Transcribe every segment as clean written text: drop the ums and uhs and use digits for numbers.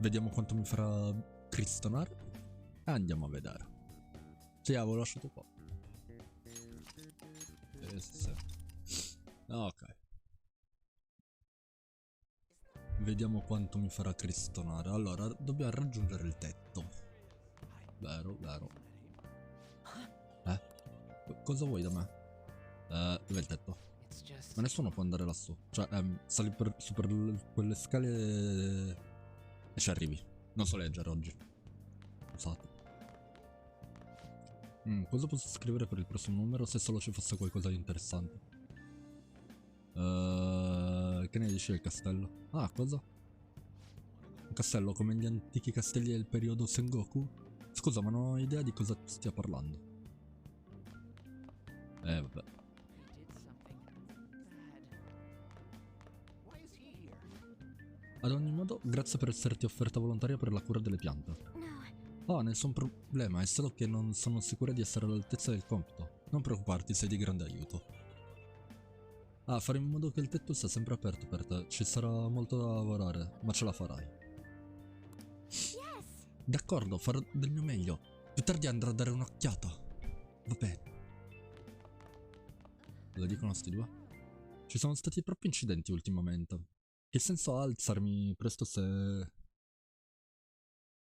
Vediamo quanto mi farà cristonare. E andiamo a vedere. Sì, avevo lasciato qua. Sì. Ok. Vediamo quanto mi farà cristonare. Allora, dobbiamo raggiungere il tetto. Vero, vero. Cosa vuoi da me? Dov'è il tetto? Ma nessuno può andare lassù. Cioè, sali su per quelle scale e ci arrivi. Non so leggere oggi. Scusate. Cosa posso scrivere per il prossimo numero se solo ci fosse qualcosa di interessante? Che ne dici del castello? Ah, cosa? Un castello come gli antichi castelli del periodo Sengoku? Scusa, ma non ho idea di cosa stia parlando. Vabbè. Ad ogni modo, grazie per esserti offerta volontaria per la cura delle piante. Oh, nessun problema, è solo che non sono sicura di essere all'altezza del compito. Non preoccuparti, sei di grande aiuto. Ah, fare in modo che il tetto sia sempre aperto per te. Ci sarà molto da lavorare, ma ce la farai. D'accordo, farò del mio meglio. Più tardi andrò a dare un'occhiata. Va bene. Cosa dicono sti due? Ci sono stati troppi incidenti ultimamente. Che senso ha alzarmi presto se...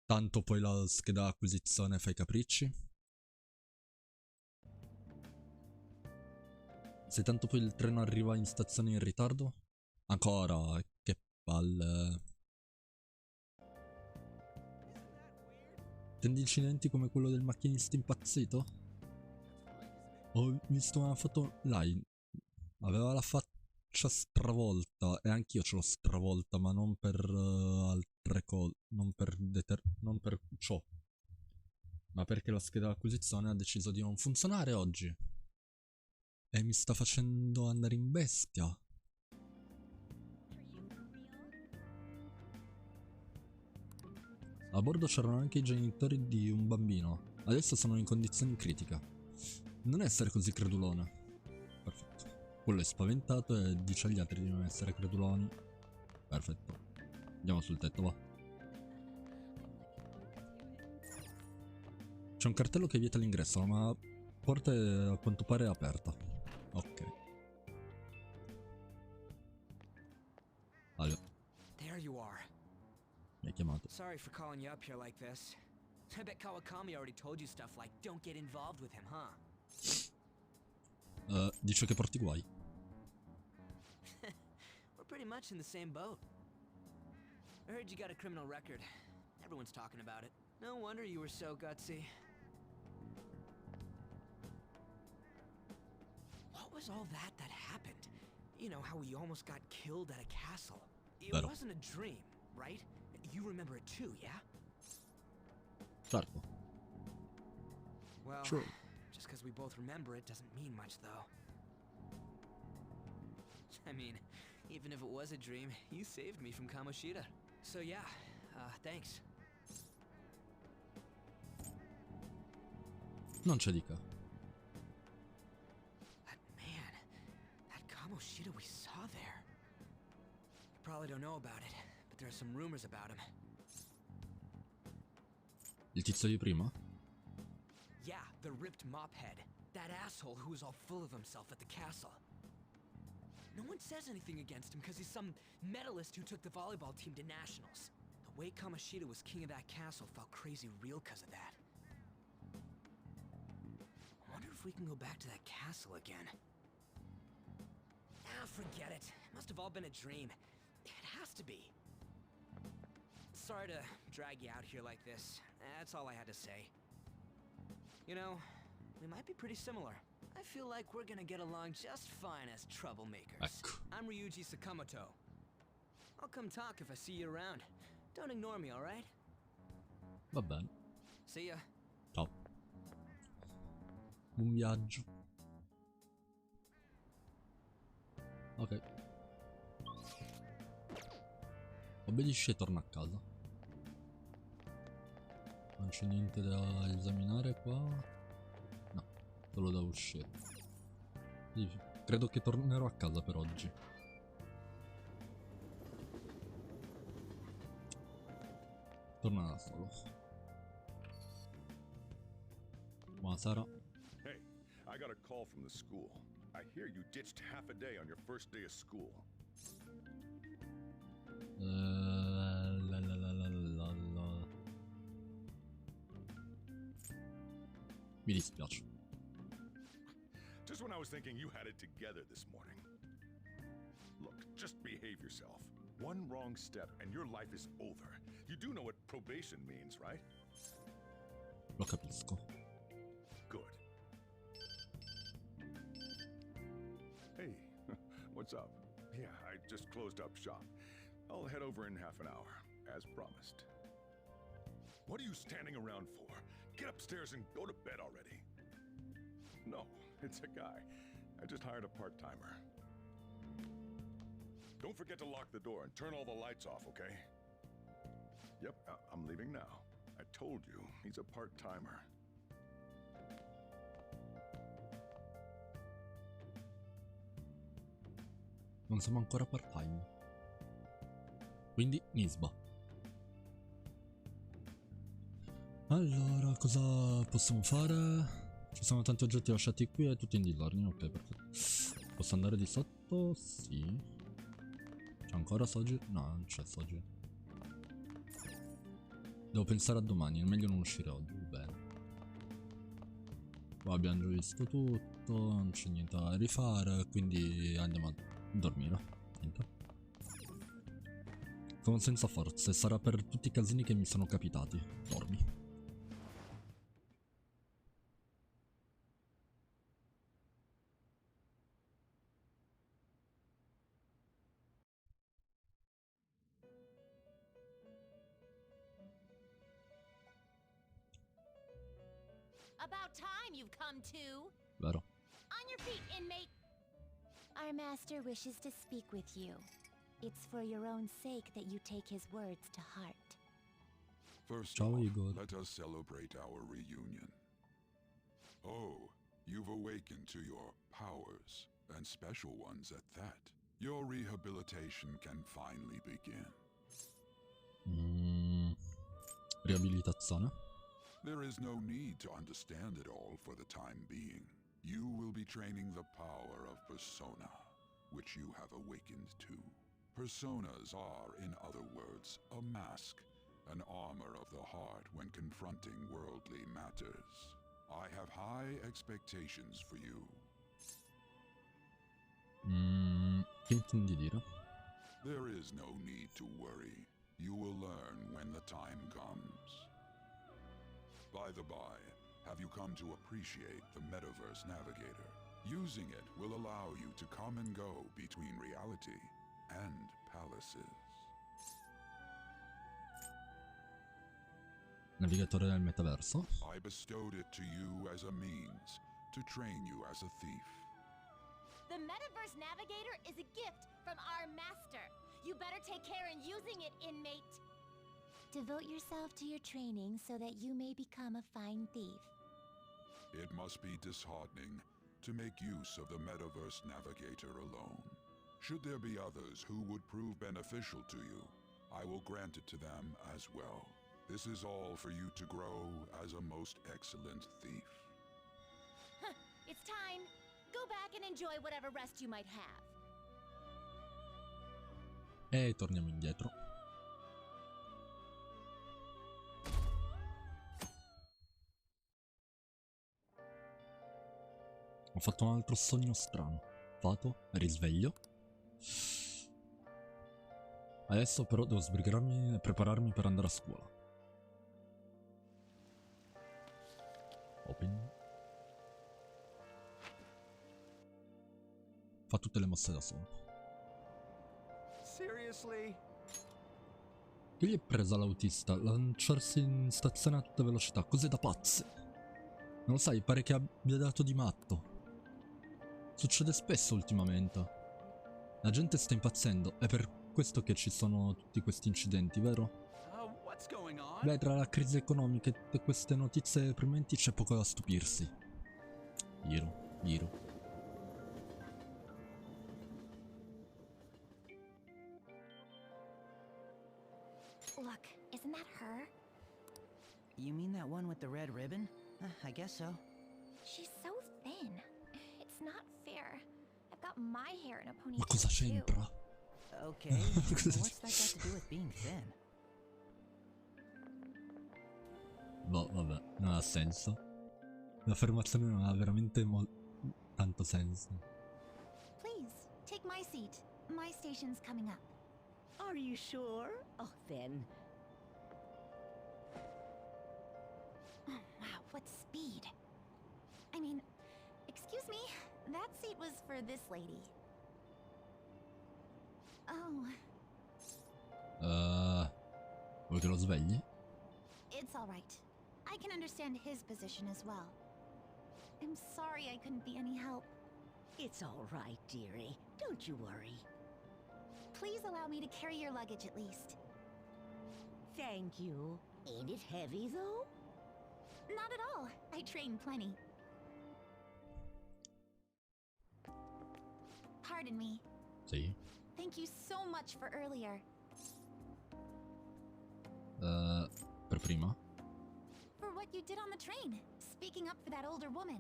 tanto poi la scheda acquisizione fa i capricci? Se tanto poi il treno arriva in stazione in ritardo? Ancora, che palle. Tendi incidenti come quello del macchinista impazzito? Ho visto una foto online. Aveva la faccia stravolta e anch'io ce l'ho stravolta, ma non per altre cose, non per ciò, ma perché la scheda d'acquisizione ha deciso di non funzionare oggi e mi sta facendo andare in bestia. A bordo c'erano anche i genitori di un bambino. Adesso sono in condizioni critiche. Non essere così credulone. Perfetto. Quello è spaventato e dice agli altri di non essere creduloni. Perfetto. Andiamo sul tetto, va. C'è un cartello che vieta l'ingresso, ma la porta a quanto pare è aperta. Ok. Allora. There you are. Mi hai chiamato. Sorry for calling you up here like this. I bet Kawakami already told you stuff like don't get involved with him, huh? Dice che porti guai. We're pretty much in the same boat. I heard you got a criminal record. Everyone's talking about it. No wonder you were so gutsy. What was all that happened? You know how we almost got killed at a castle. It wasn't a dream, right? You remember it too, yeah? Certo. Well, sure. Just because we both remember it doesn't mean much, though. I mean, even if it was a dream, you saved me from Kamoshida. So yeah, thanks. Non c'è dica. That man, that Kamoshida we saw there. You probably don't know about it, but there are some rumors about him. Il tizio di prima? Yeah, the ripped mophead. That asshole who was all full of himself at the castle. No one says anything against him because he's some medalist who took the volleyball team to nationals. The way Kamoshida was king of that castle felt crazy real because of that. I wonder if we can go back to that castle again. Ah, forget it. It must have all been a dream. It has to be. Sorry to drag you out here like this. That's all I had to say. You know, we might be pretty similar. I feel like we're gonna get along just fine as troublemakers. Ecco. I'm Ryuji Sakamoto. I'll come talk if I see you around. Don't ignore me, alright? Va bene. See ya. Ciao. Buon viaggio. Ok. Obbedisce e torna a casa. Non c'è niente da esaminare qua. No, solo da uscire. Quindi credo che tornerò a casa per oggi. torna da solo. Buonasera. Hey, I got a call from the school. I hear you ditched half a day on your first day of school. Mi dispiace. Just when I was thinking you had it together this morning. Look, just behave yourself. One wrong step and your life is over. You do know what probation means, right? Lo capisco. Good. Hey, what's up? Yeah, I just closed up shop. I'll head over in half an hour, as promised. What are you standing around for? Get upstairs and go to bed already. No, it's a guy. I just hired a part-timer. Don't forget to lock the door and turn all the lights off, okay? Yep, I'm leaving now. I told you, he's a part-timer. Non siamo ancora part-time. Quindi Nisba. Allora, cosa possiamo fare? Ci sono tanti oggetti lasciati qui e tutti in disordine. Ok, perfetto. Posso andare di sotto? Sì. C'è ancora Soji? No, non c'è Soji. Devo pensare a domani, è meglio non uscire oggi. Bene. Qua abbiamo già visto tutto, non c'è niente da rifare, quindi andiamo a dormire. Niente. Sono senza forze, sarà per tutti i casini che mi sono capitati. Dormi. About time you've come to. Vero? On your feet, inmate. Our master wishes to speak with you. It's for your own sake that you take his words to heart. First Ciao, off, Igor. let us celebrate our reunion. Oh, you've awakened to your powers, and special ones at that. Your rehabilitation can finally begin. Riabilitazione. There is no need to understand it all for the time being. You will be training the power of persona, which you have awakened to. Personas are, in other words, a mask, an armor of the heart when confronting worldly matters. I have high expectations for you. Che intendi dire? There is no need to worry. You will learn when the time comes. By the by, have you come to appreciate the Metaverse Navigator? Using it will allow you to come and go between reality and palaces. Navigatore del metaverso? I bestowed it to you as a means to train you as a thief. The Metaverse Navigator is a gift from our master. You better take care in using it, inmate. Devote yourself to your training so that you may become a fine thief. It must be disheartening to make use of the Metaverse Navigator alone. Should there be others who would prove beneficial to you, I will grant it to them as well. This is all for you to grow as a most excellent thief. It's time. Go back and enjoy whatever rest you might have. E torniamo indietro. Ho fatto un altro sogno strano. Fato, risveglio. Adesso però devo sbrigarmi e prepararmi per andare a scuola. Open. Fa tutte le mosse da solo. Seriously? Che gli è presa l'autista? Lanciarsi in stazione a tutta velocità, cose da pazzi. Non lo sai, pare che abbia dato di matto. Succede spesso ultimamente. La gente sta impazzendo, è per questo che ci sono tutti questi incidenti, vero? Beh, tra la crisi economica e tutte queste notizie deprimenti c'è poco da stupirsi. Giro. Look, isn't that her? You mean that one with the red ribbon? I guess so. She's so thin. It's not fair. I've got my hair in a Ma cosa ponytail too. c'entra? Okay, what's that got to do with being thin? Boh, vabbè, non ha senso. L'affermazione non ha veramente tanto senso. Please, take my seat. My station's coming up. Are you sure? Oh, then. Oh, wow, what speed. I mean, excuse me, that seat was for this lady. Oh, Vuoi che lo svegli? it's all right. I can understand his position as well. I'm sorry I couldn't be any help. It's all right, dearie. Don't you worry. Please allow me to carry your luggage at least. Thank you. Ain't it heavy, though? Not at all. I train plenty. Pardon me. Sì. Thank you so much for earlier. Per prima? For what you did on the train, speaking up for that older woman.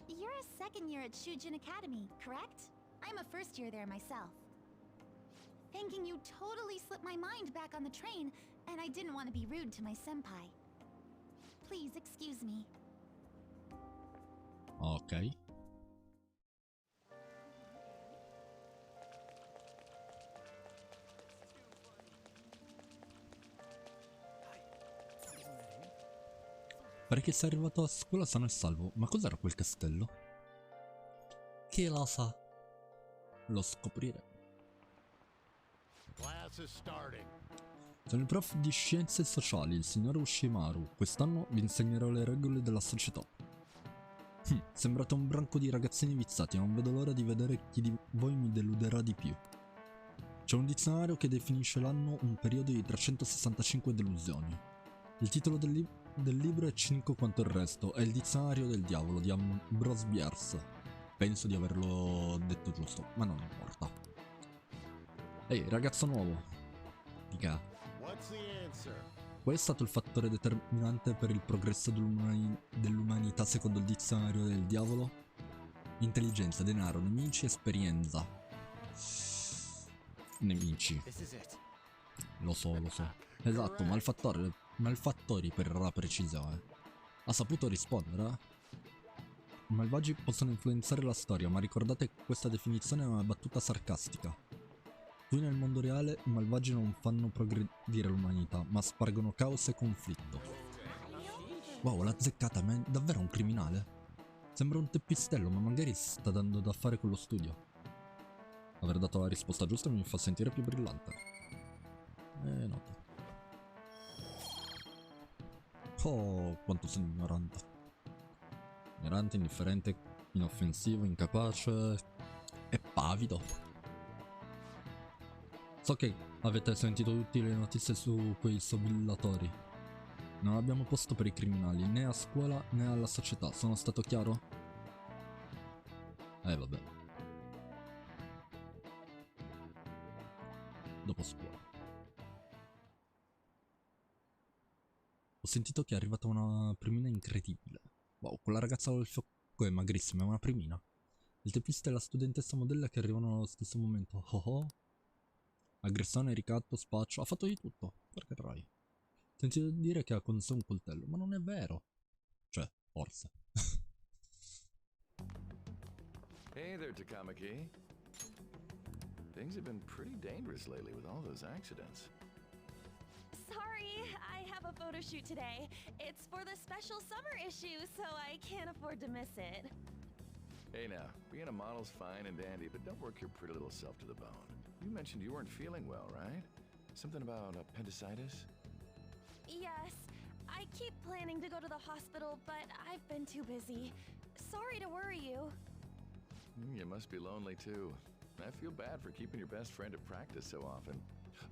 You're a second year at Shujin Academy, correct? I'm a first year there myself. Thanking you totally slipped my mind back on the train, and I didn't want to be rude to my senpai. Please excuse me. Ok. Pare che sei arrivato a scuola sano e salvo. Ma cos'era quel castello? Chi lo sa? Lo scopriremo. Sono il prof di scienze sociali, il signor Ushimaru. Quest'anno vi insegnerò le regole della società. Sembrate un branco di ragazzini viziati, non vedo l'ora di vedere chi di voi mi deluderà di più. C'è un dizionario che definisce l'anno un periodo di 365 delusioni. Il titolo del libro è cinico quanto il resto, è il dizionario del diavolo di Ambrose Bierce. Penso di averlo detto giusto, ma non importa. Ehi, ragazzo nuovo. Dica. Qual è stato il fattore determinante per il progresso dell'umanità secondo il dizionario del diavolo? Intelligenza, denaro, nemici, esperienza. Nemici. Lo so. Esatto, malfattori per la precisione. Ha saputo rispondere? I malvagi possono influenzare la storia, ma ricordate che questa definizione è una battuta sarcastica. Qui nel mondo reale i malvagi non fanno progredire l'umanità, ma spargono caos e conflitto. Wow, l'ha azzeccata, ma è davvero un criminale? Sembra un teppistello, ma magari si sta dando da fare con lo studio. Aver dato la risposta giusta mi fa sentire più brillante. Noto. Oh, quanto sono ignorante. Ignorante, indifferente, inoffensivo, incapace e pavido. So che avete sentito tutte le notizie su quei sobillatori. Non abbiamo posto per i criminali, né a scuola né alla società. Sono stato chiaro? Vabbè. Dopo scuola. Ho sentito che è arrivata una primina incredibile. Wow, quella ragazza al fiocco è magrissima, è una primina. Il teppista e la studentessa modella che arrivano allo stesso momento. Oh. Aggressione, ricatto, spaccio, ha fatto di tutto. Perché rai? Ho sentito dire che ha con sé un coltello, ma non è vero. Cioè, forse. Hey there, Takamaki. Things have been pretty dangerous lately with all those accidents. Sorry, I have a photo shoot today. It's for the special summer issue, so I can't afford to miss it. Hey now, being a model's fine and dandy, but don't work your pretty little self to the bone. You mentioned you weren't feeling well, right? Something about appendicitis? Yes, I keep planning to go to the hospital, but I've been too busy. Sorry to worry you. You must be lonely too. I feel bad for keeping your best friend at practice so often.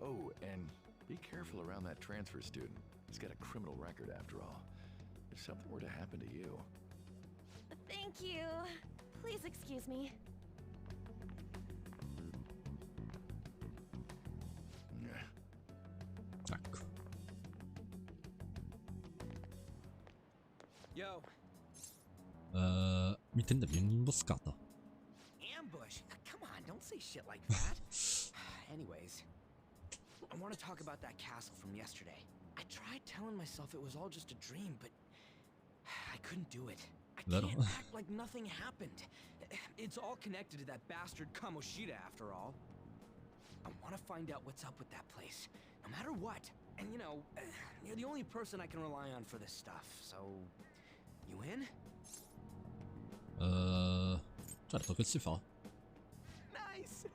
Oh, and be careful around that transfer student. He's got a criminal record after all. If something were to happen to you... Thank you. Please excuse me. go. Mi tendevi un'imboscata. Ambush? Come on, don't say shit like that. Anyways, I want to talk about that castle from yesterday. I tried telling myself it was all just a dream, but I couldn't do it. I can't act like nothing happened. It's all connected to that bastard Kamoshida after all. I want to find out what's up with that place, no matter what. And you know, you're the only person I can rely on for this stuff, so... You in? Certo, che si fa? Nice!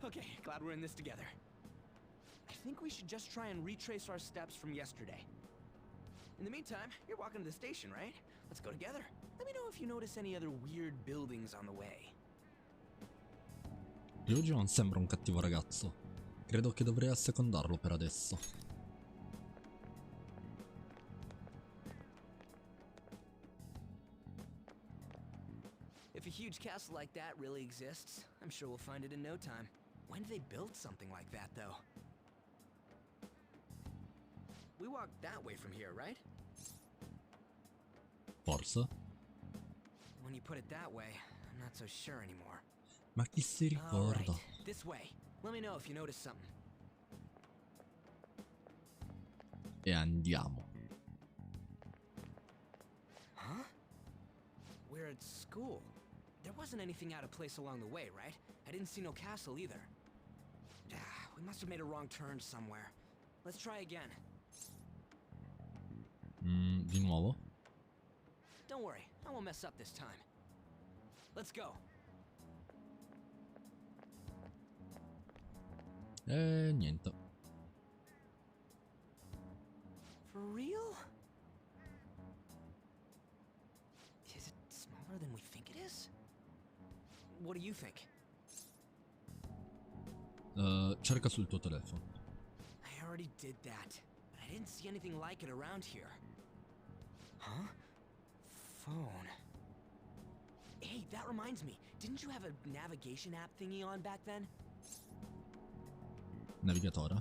Okay, glad we're in this together. I think we should just try and retrace our steps from yesterday. In the meantime, you're walking to the station, right? Let's go together. Let me know if you notice any other weird buildings on the way. Ryuji non sembra un cattivo ragazzo. Credo che dovrei assecondarlo per adesso. If a huge castle like that really exists, I'm sure we'll find it in no time. When did they build something like that, though? We walked that way from here, right? Forse? When you put it that way, I'm not so sure anymore. Ma chi si ricorda? Alright, this way. Let me know if you notice something. E andiamo. Huh? We're at school. There wasn't anything out of place along the way, right? I didn't see no castle either. We must have made a wrong turn somewhere. Let's try again. Di nuovo? Don't worry, I won't mess up this time. Let's go. Niente. For real? Is it smaller than we think it is? What do you think? Cerca sul tuo telefono. I already did that, but I didn't see anything like it around here. Huh? Phone. Hey, that reminds me. Didn't you have a navigation app thingy on back then? Navigatore?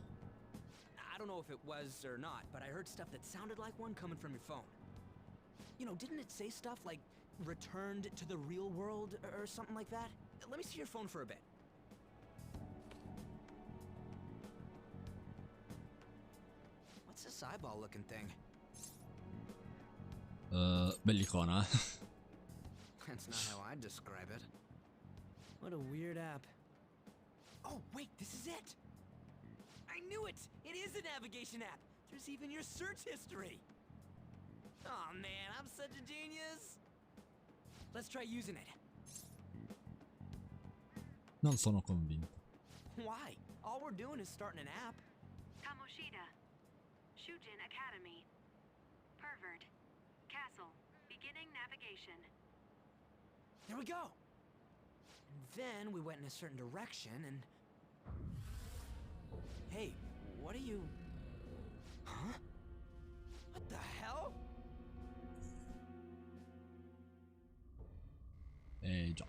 I don't know if it was or not, but I heard stuff that sounded like one coming from your phone. You know, didn't it say stuff like returned to the real world or something like that? Let me see your phone for a bit. What's this eyeball looking thing? Bellicona. That's not how I'd describe it. What a weird app. Oh, wait, this is it! I knew it! It is a navigation app! There's even your search history! Aw, man, I'm such a genius! Let's try using it. Non sono convinto. Why? All we're doing is starting an app. Kamoshida. Shujin Academy. Pervert. Castle. Beginning navigation. There we go! And then we went in a certain direction and... Hey, what are you... Huh? What the hell? Già.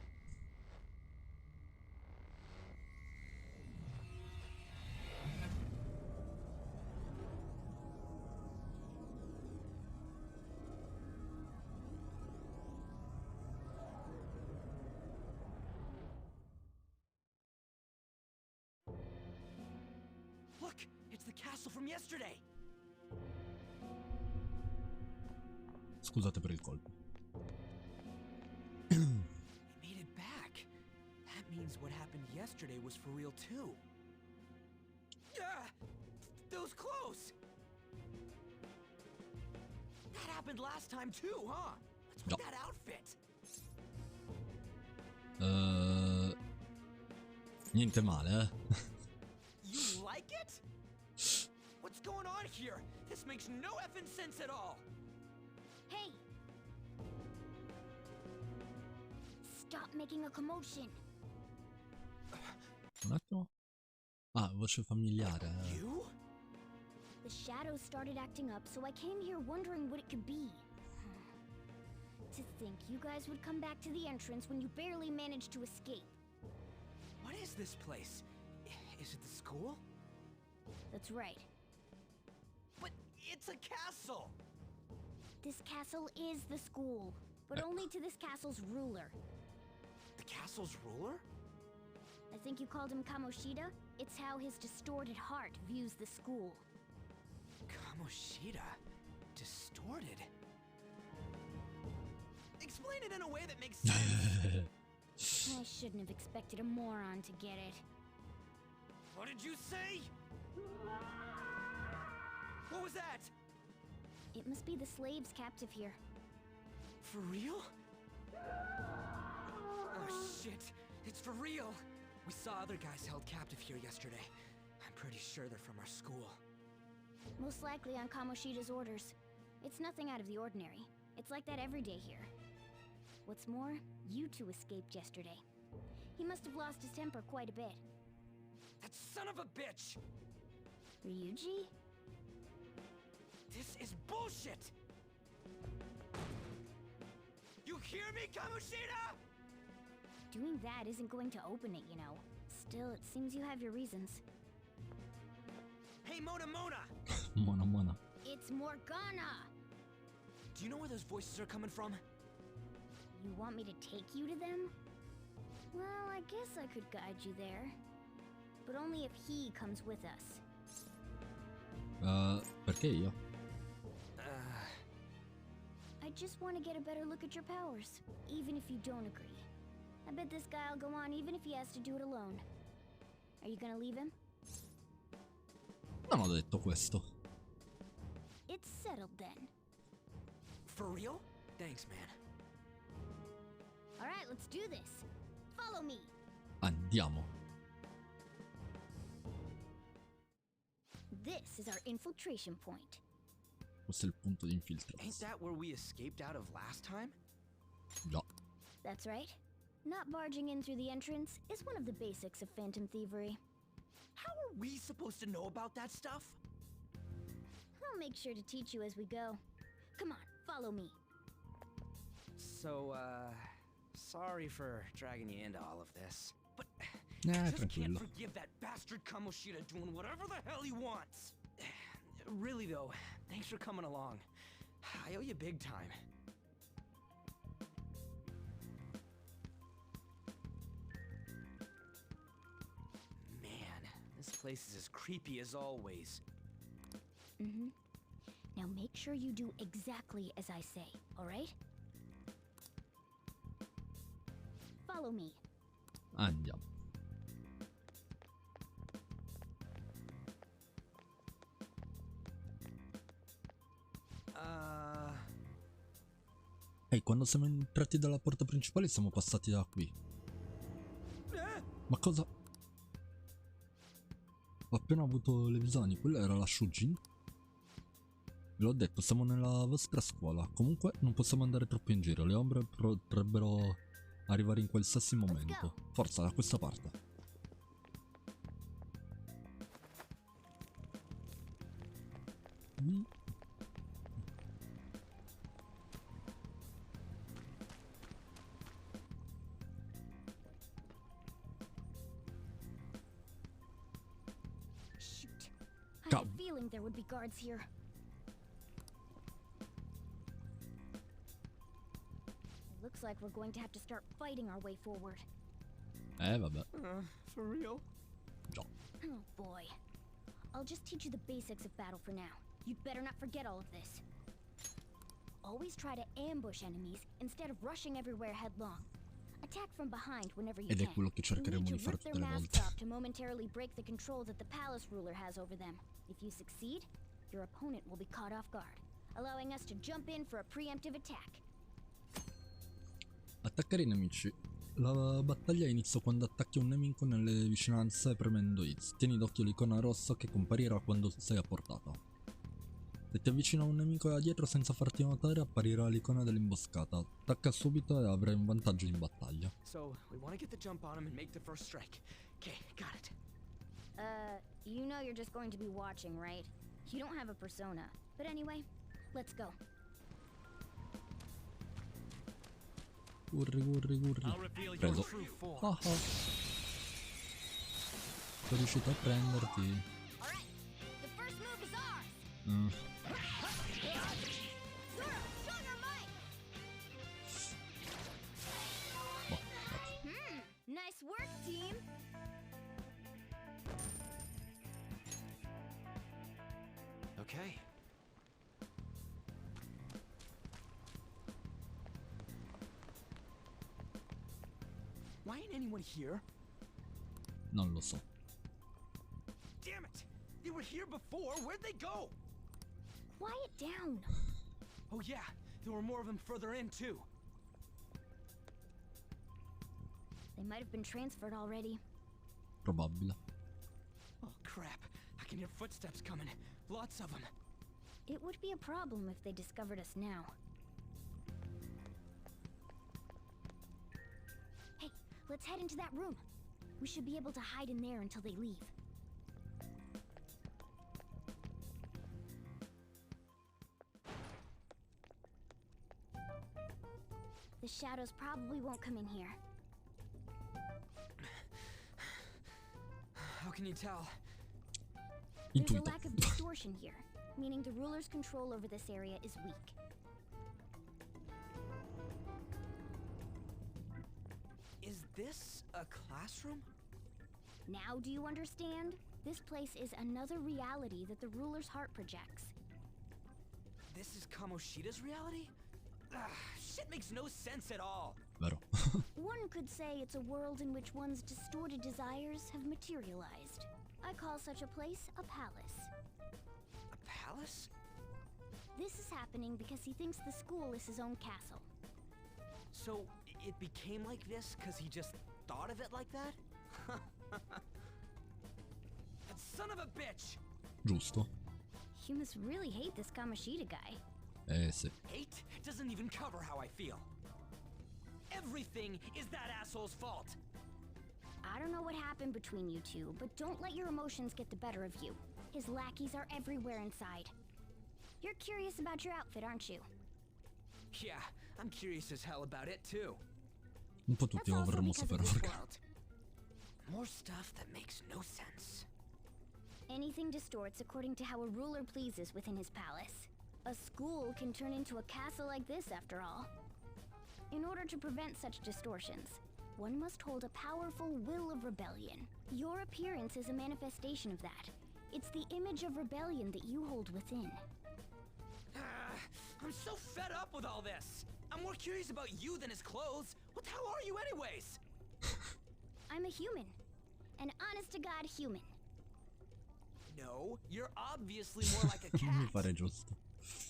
Look, it's the castle from yesterday. Scusate per il colpo. We made it back. That means what happened yesterday was for real too. Those clothes! That happened last time too, huh? What's with that outfit? Niente male, eh? You like it? What's going on here? This makes no effing sense at all. Hey! Stop making a commotion. Un attimo. Ah, voce familiare. You? The shadows started acting up, so I came here wondering what it could be. To think you guys would come back to the entrance when you barely managed to escape. What is this place? Is it the school? That's right. But it's a castle! This castle is the school, but only to this castle's ruler. The castle's ruler? I think you called him Kamoshida? It's how his distorted heart views the school. Kamoshida? Distorted? Explain it in a way that makes sense. I shouldn't have expected a moron to get it. What did you say? What was that? It must be the slaves captive here. For real? Oh shit, it's for real. We saw other guys held captive here yesterday. I'm pretty sure they're from our school. Most likely on Kamoshida's orders. It's nothing out of the ordinary. It's like that every day here. What's more, you two escaped yesterday. He must have lost his temper quite a bit. That son of a bitch! Ryuji? This is bullshit! You hear me, Kamoshida? Doing that isn't going to open it, you know. Still, it seems you have your reasons. Hey, Mona Mona! Mona. It's Morgana! Do you know where those voices are coming from? You want me to take you to them? Well, I guess I could guide you there. But only if he comes with us. Perché io? I just want to get a better look at your powers, even if you don't agree. I bet this guy'll go on even if he has to do it alone. Are you gonna leave him? Non ho detto questo. It's settled then. For real? Thanks, man. Alright, let's do this. Follow me. Andiamo. This is our infiltration point. Questo è il punto di Ain't infiltrazione. that where we escaped out of last time? Già. That's right. Not barging in through the entrance is one of the basics of phantom thievery. How are we supposed to know about that stuff? I'll make sure to teach you as we go. Come on, follow me. So, sorry for dragging you into all of this. But I just tranquillo. can't forgive that bastard Kamoshida doing whatever the hell he wants. Really though, thanks for coming along. I owe you big time. Man, this place is as creepy as always. Mm-hmm. Now make sure you do exactly as I say, alright? Follow me. Andiamo. E quando siamo entrati dalla porta principale siamo passati da qui. Ma cosa? Ho appena avuto le visioni, quella era la Shujin? Ve l'ho detto, siamo nella vostra scuola. Comunque non possiamo andare troppo in giro, le ombre potrebbero arrivare in qualsiasi momento. Forza, da questa parte. Shoot. I had a feeling there would be guards here. It looks like we're going to have to start fighting our way forward. Vabbè. For real? Già. Oh boy. I'll just teach you the basics of battle for now. You'd better not forget all of this. Always try to ambush enemies instead of rushing everywhere headlong. Attack from behind whenever you Ed can. è quello che cercheremo di fare tutte le volte. To momentarily break the control that the palace ruler has over them. If you succeed, your opponent will be caught off guard, allowing us to jump in for a preemptive attack. Attaccare i nemici. La battaglia inizia quando attacchi un nemico nelle vicinanze premendo X. Tieni d'occhio l'icona rossa che comparirà quando sei a portata. Se ti avvicina un nemico da dietro senza farti notare apparirà l'icona dell'imboscata. Attacca subito e avrai un vantaggio in battaglia. So, we want to get the jump on him and make the first strike. Okay, got it. You know you're just going to be watching, right? You don't have a persona. But anyway, let's go. Corri. Preso. Ah. Sono riuscito a prenderti. Okay. Why ain't anyone here? Non lo so. Damn it! They were here before. Where'd they go? Quiet down. Oh yeah, there were more of them further in too. They might have been transferred already. Probabile. Oh crap! I can hear footsteps coming. Lots of them. It would be a problem if they discovered us now. Hey, let's head into that room. We should be able to hide in there until they leave. The shadows probably won't come in here. How can you tell? There's a Intuito. lack of distortion here, meaning the ruler's control over this area is weak. Is this a classroom? Now do you understand? This place is another reality that the ruler's heart projects. This is Kamoshida's reality? Ugh, shit makes no sense at all. Vero. One could say it's a world in which one's distorted desires have materialized. I call such a place a palace. A palace? This is happening because he thinks the school is his own castle. So it became like this because he just thought of it like that? That son of a bitch! Giusto. You must really hate this Kamoshida guy. Sì. Hate doesn't even cover how I feel. Everything is that asshole's fault. I don't know what happened between you two, but don't let your emotions get the better of you. His lackeys are everywhere inside. You're curious about your outfit, aren't you? Yeah, I'm curious as hell about it too. Un po' tutti That's lo also vorremmo because of sapere this perché. world. More stuff that makes no sense. Anything distorts according to how a ruler pleases within his palace. A school can turn into a castle like this, after all. In order to prevent such distortions, one must hold a powerful will of rebellion. Your appearance is a manifestation of that. It's the image of rebellion that you hold within. I'm so fed up with all this. I'm more curious about you than his clothes. What the hell are you anyways? I'm a human. An honest-to-God human. No, you're obviously more like a Mi cat. pare giusto.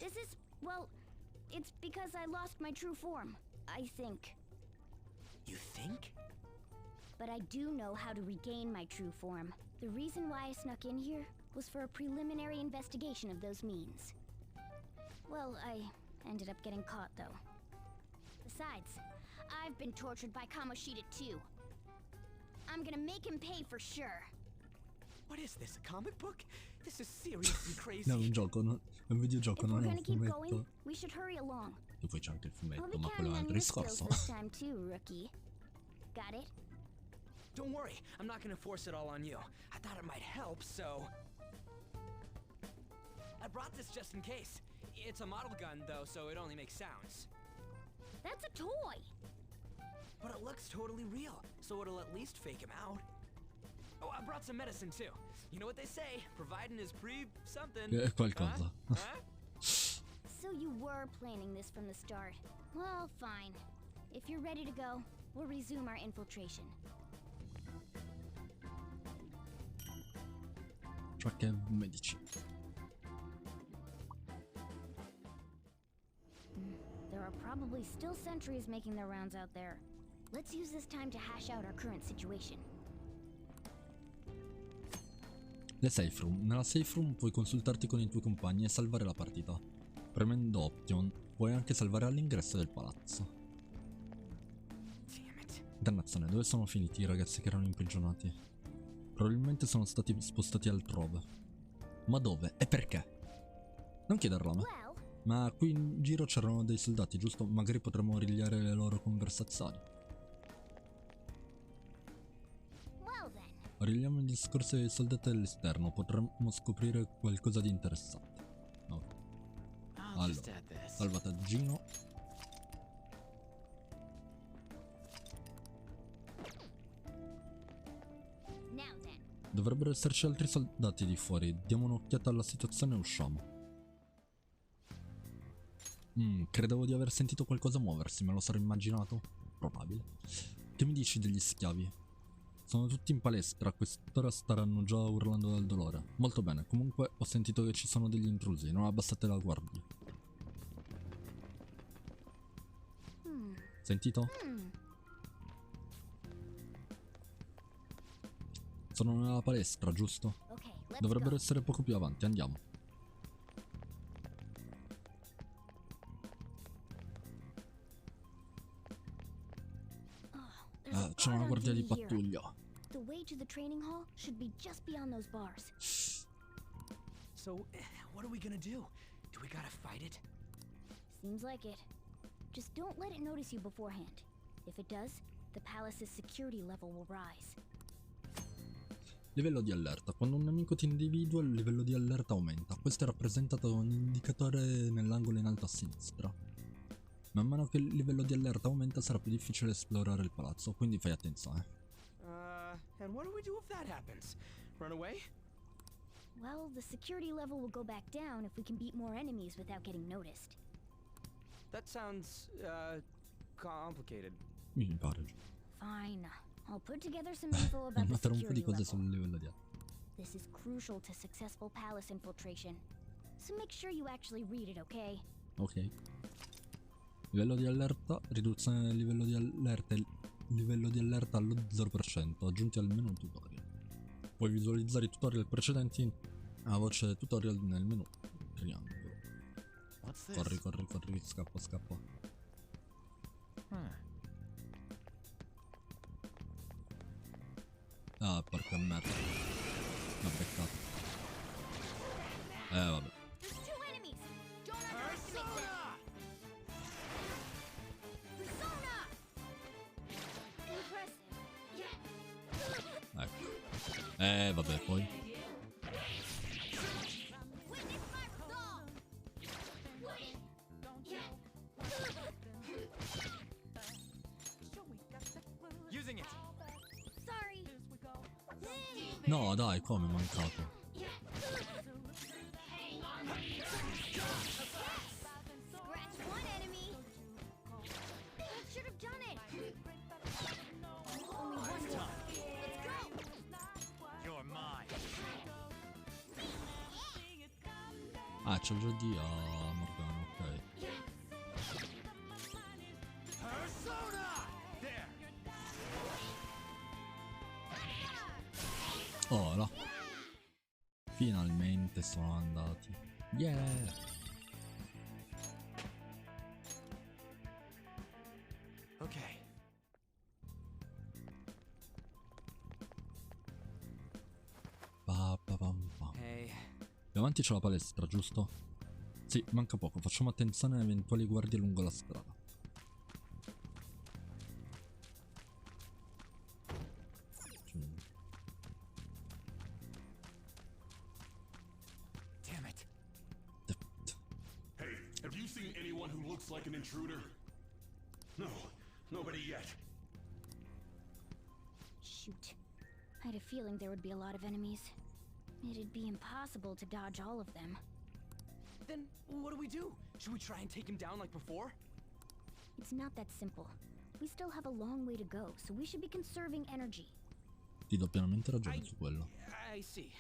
This is, well, it's because I lost my true form, I think. You think? But I do know how to regain my true form. The reason why I snuck in here was for a preliminary investigation of those means. Well, I ended up getting caught, though. Besides, I've been tortured by Kamoshida too. I'm gonna make him pay for sure. What is this, a comic book? This is seriously crazy. No, è un gioco, è un videogioco, If we're non è gonna un keep going, fumetto. we should hurry along. E poi c'è anche il I'll fumetto, be ma quello è un counting on altro your skills discorso. this time too, rookie. Got it? Don't worry, I'm not gonna force it all on you. I thought it might help, so... I brought this just in case. It's a model gun, though, so it only makes sounds. That's a toy! But it looks totally real, so it'll at least fake him out. Oh, I brought some medicine, too. You know what they say, providing is something. Qualcosa. Huh? Huh? So you were planning this from the start. Well, fine. If you're ready to go, we'll resume our infiltration. Track medici. There are probably still sentries making their rounds out there. Let's use this time to hash out our current situation. Le safe room. Nella safe room puoi consultarti con i tuoi compagni e salvare la partita. Premendo Option puoi anche salvare all'ingresso del palazzo. Dannazione, dove sono finiti i ragazzi che erano imprigionati? Probabilmente sono stati spostati altrove. Ma dove? E perché? Non chiederlo a me. Ma qui in giro c'erano dei soldati, giusto? Magari potremmo rigliare le loro conversazioni. Rigliamo il discorso dei soldati all'esterno, potremmo scoprire qualcosa di interessante. Ok. Allora, salvataggino. Now then, Dovrebbero esserci altri soldati di fuori. Diamo un'occhiata alla situazione e usciamo. Credevo di aver sentito qualcosa muoversi, me lo sarò immaginato. Probabile. Che mi dici degli schiavi? Sono tutti in palestra, a quest'ora staranno già urlando dal dolore. Molto bene, comunque ho sentito che ci sono degli intrusi, non abbassate la guardia. Sentito? Sono nella palestra, giusto? Dovrebbero essere poco più avanti, andiamo. C'è una guardia di pattuglia. The way to the training hall should be just beyond those bars. So, what are we gonna do? Do we gotta fight it? Seems like it. Just don't let it notice you beforehand. If it does, the palace's security level will rise. Livello di allerta. Quando un nemico ti individua, il livello di allerta aumenta. Questo è rappresentato da un indicatore nell'angolo in alto a sinistra. Man mano che il livello di allerta aumenta sarà più difficile esplorare il palazzo, quindi fai attenzione. And what do we do if that happens? Run away? Well, the security level will go back down if we can beat more enemies without getting noticed. That sounds, complicated. Mi pare. Fine. I'll put together some info about the Mettere un po' di security cose level. sul livello di allerta. This is crucial to successful palace infiltration. So make sure you actually read it, okay? Ok. Livello di allerta, riduzione del livello di allerta, livello di allerta allo 0%, aggiunti al menu tutorial. Puoi visualizzare i tutorial precedenti a voce tutorial nel menu triangolo. Corri, corri, corri, scappa, scappa. Ah, porca merda. M'ha beccato. Vabbè. There's two enemies! Don't underestimate them! Persona! Impressive. Ecco. Vabbè, poi. Witness my resolve! Using it! Sorry! No, dai, come è mancato? Scratch one enemy! That should have done it! Only one more. Let's go! You're mine! Ah, c'ho già di Morgana, ok. Persona! There! Ora. Finalmente sono andati. Yeah! Okay. Hey. Più avanti c'è la palestra, giusto? Sì, manca poco. Facciamo attenzione a eventuali guardie lungo la strada. Damn it. Hey, have you seen anyone who looks like an intruder? No, nobody yet. Shoot. I had a feeling there would be a lot of enemies. It'd be impossible to dodge all of them. Then what do? Should we try and take him down like before? It's not that simple. We still have a long way to go, so we should be conserving energy. Ti do pienamente ragione su quello. I see.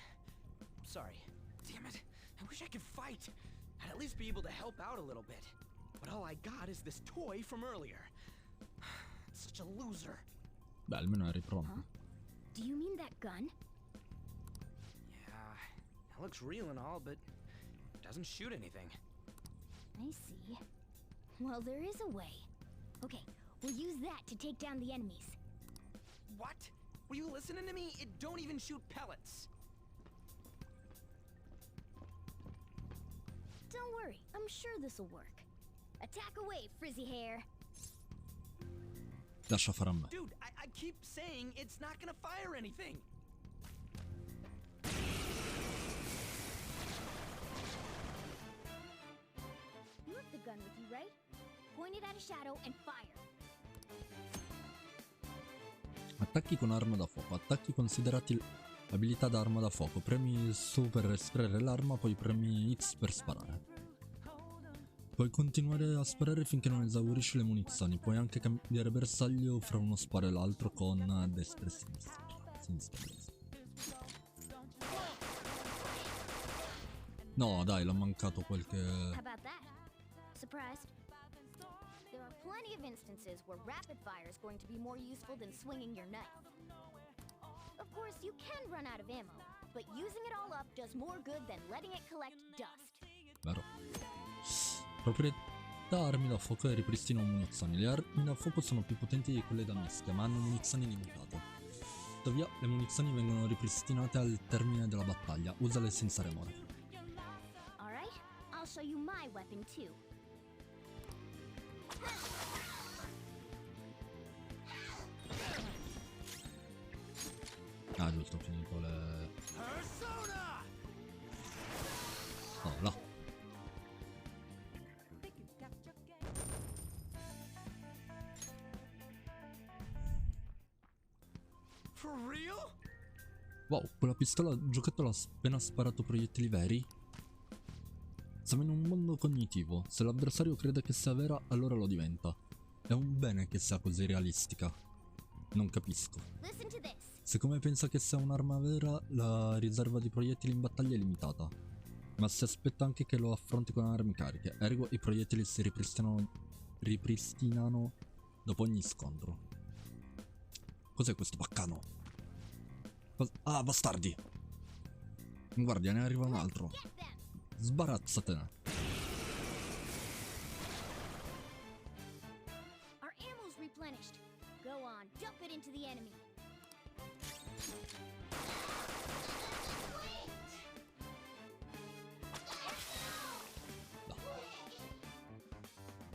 Sorry. Damn it. I wish I could fight. I'd at least be able to help out a little bit. But all I got is this toy from earlier. Such a loser. Beh, almeno eri pronto. Huh? Do you mean that gun? Yeah, it looks real and all, but it doesn't shoot anything. I see. Well, there is a way. Okay, we'll use that to take down the enemies. What? Were you listening to me? It don't even shoot pellets. Don't worry, I'm sure this'll work. Attack away, frizzy hair. Lascia fare a me. Dude, I keep saying it's not gonna fire anything. You have the gun with you, right? Point it at a shadow and fire. Attacchi con arma da fuoco. Attacchi considerati Abilità d'arma da fuoco. Premi su per estrarre l'arma, poi premi X per sparare. Puoi continuare a sparare finché non esaurisci le munizioni. Puoi anche cambiare bersaglio fra uno sparo e l'altro con destra e sinistra. No, dai, l'ho mancato qualche... How about that? Surprised? There are plenty of instances where rapid fire is going to be more useful than swinging your knife. Of course, you can run out of ammo, but using it all up does more good than letting it collect dust. Vero. Proprietà armi da fuoco e ripristino munizioni. Le armi da fuoco sono più potenti di quelle da mischia, ma hanno munizioni limitate. Tuttavia, le munizioni vengono ripristinate al termine della battaglia. Usale senza remore. Alright, I'll show you my weapon too. Ah, giusto, ho finito le... Oh, là. Wow, quella pistola giocattolo ha appena sparato proiettili veri? Siamo in un mondo cognitivo. Se l'avversario crede che sia vera, allora lo diventa. È un bene che sia così realistica. Non capisco. Se come pensa che sia un'arma vera, la riserva di proiettili in battaglia è limitata. Ma si aspetta anche che lo affronti con armi cariche. Ergo i proiettili si ripristinano dopo ogni scontro. Cos'è questo baccano? Ah, bastardi! Guardia, ne arriva un altro. Sbarazzatene. Our ammo's replenished. Go on, dump it into the enemy.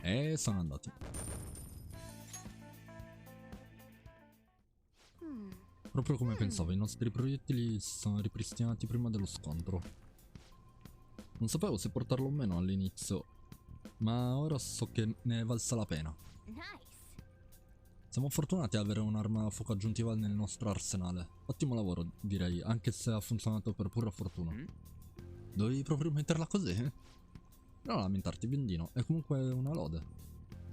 E sono andati. Proprio come pensavo, i nostri proiettili sono ripristinati prima dello scontro. Non sapevo se portarlo o meno all'inizio, ma ora so che ne è valsa la pena. Siamo fortunati ad avere un'arma a fuoco aggiuntiva nel nostro arsenale. Ottimo lavoro, direi, anche se ha funzionato per pura fortuna. Dovevi proprio metterla così? Non lamentarti, biondino, è comunque una lode.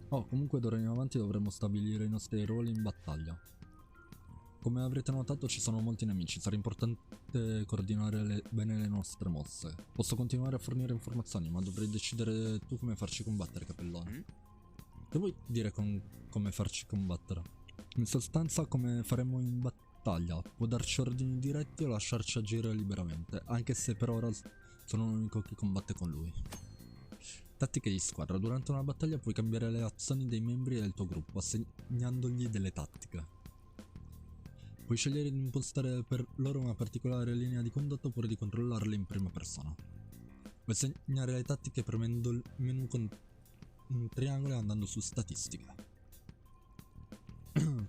Oh, comunque d'ora in avanti dovremo stabilire i nostri ruoli in battaglia. Come avrete notato ci sono molti nemici, sarà importante coordinare bene le nostre mosse. Posso continuare a fornire informazioni, ma dovrei decidere tu come farci combattere, capellone. Che vuoi dire con come farci combattere? In sostanza come faremo in battaglia. Può darci ordini diretti o lasciarci agire liberamente, anche se per ora sono l'unico che combatte con lui. Tattiche di squadra. Durante una battaglia puoi cambiare le azioni dei membri del tuo gruppo, assegnandogli delle tattiche. Puoi scegliere di impostare per loro una particolare linea di condotta oppure di controllarle in prima persona. Puoi segnare le tattiche premendo il menu con un triangolo e andando su statistiche.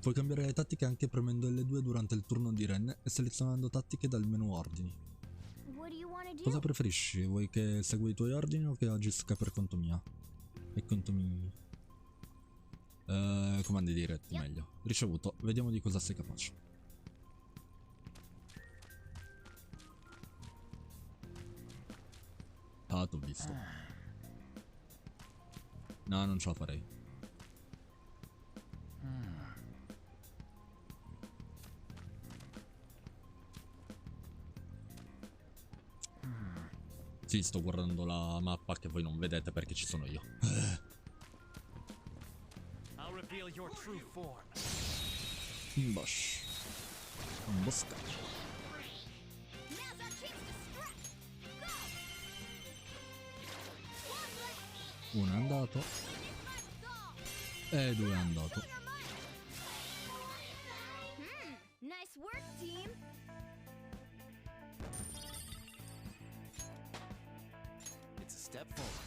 Puoi cambiare le tattiche anche premendo L2 durante il turno di Ren e selezionando tattiche dal menu ordini. Cosa preferisci? Vuoi che segua i tuoi ordini o che agisca per conto mio? E conto mio? Comandi diretti, meglio. Ricevuto, vediamo di cosa sei capace. Ah, t'ho visto. No, non ce la farei. Sì, sto guardando la mappa che voi non vedete perché ci sono io. Bosh. Imboscato. Uno è andato. E due è andato. Nice work, team. It's a step forward.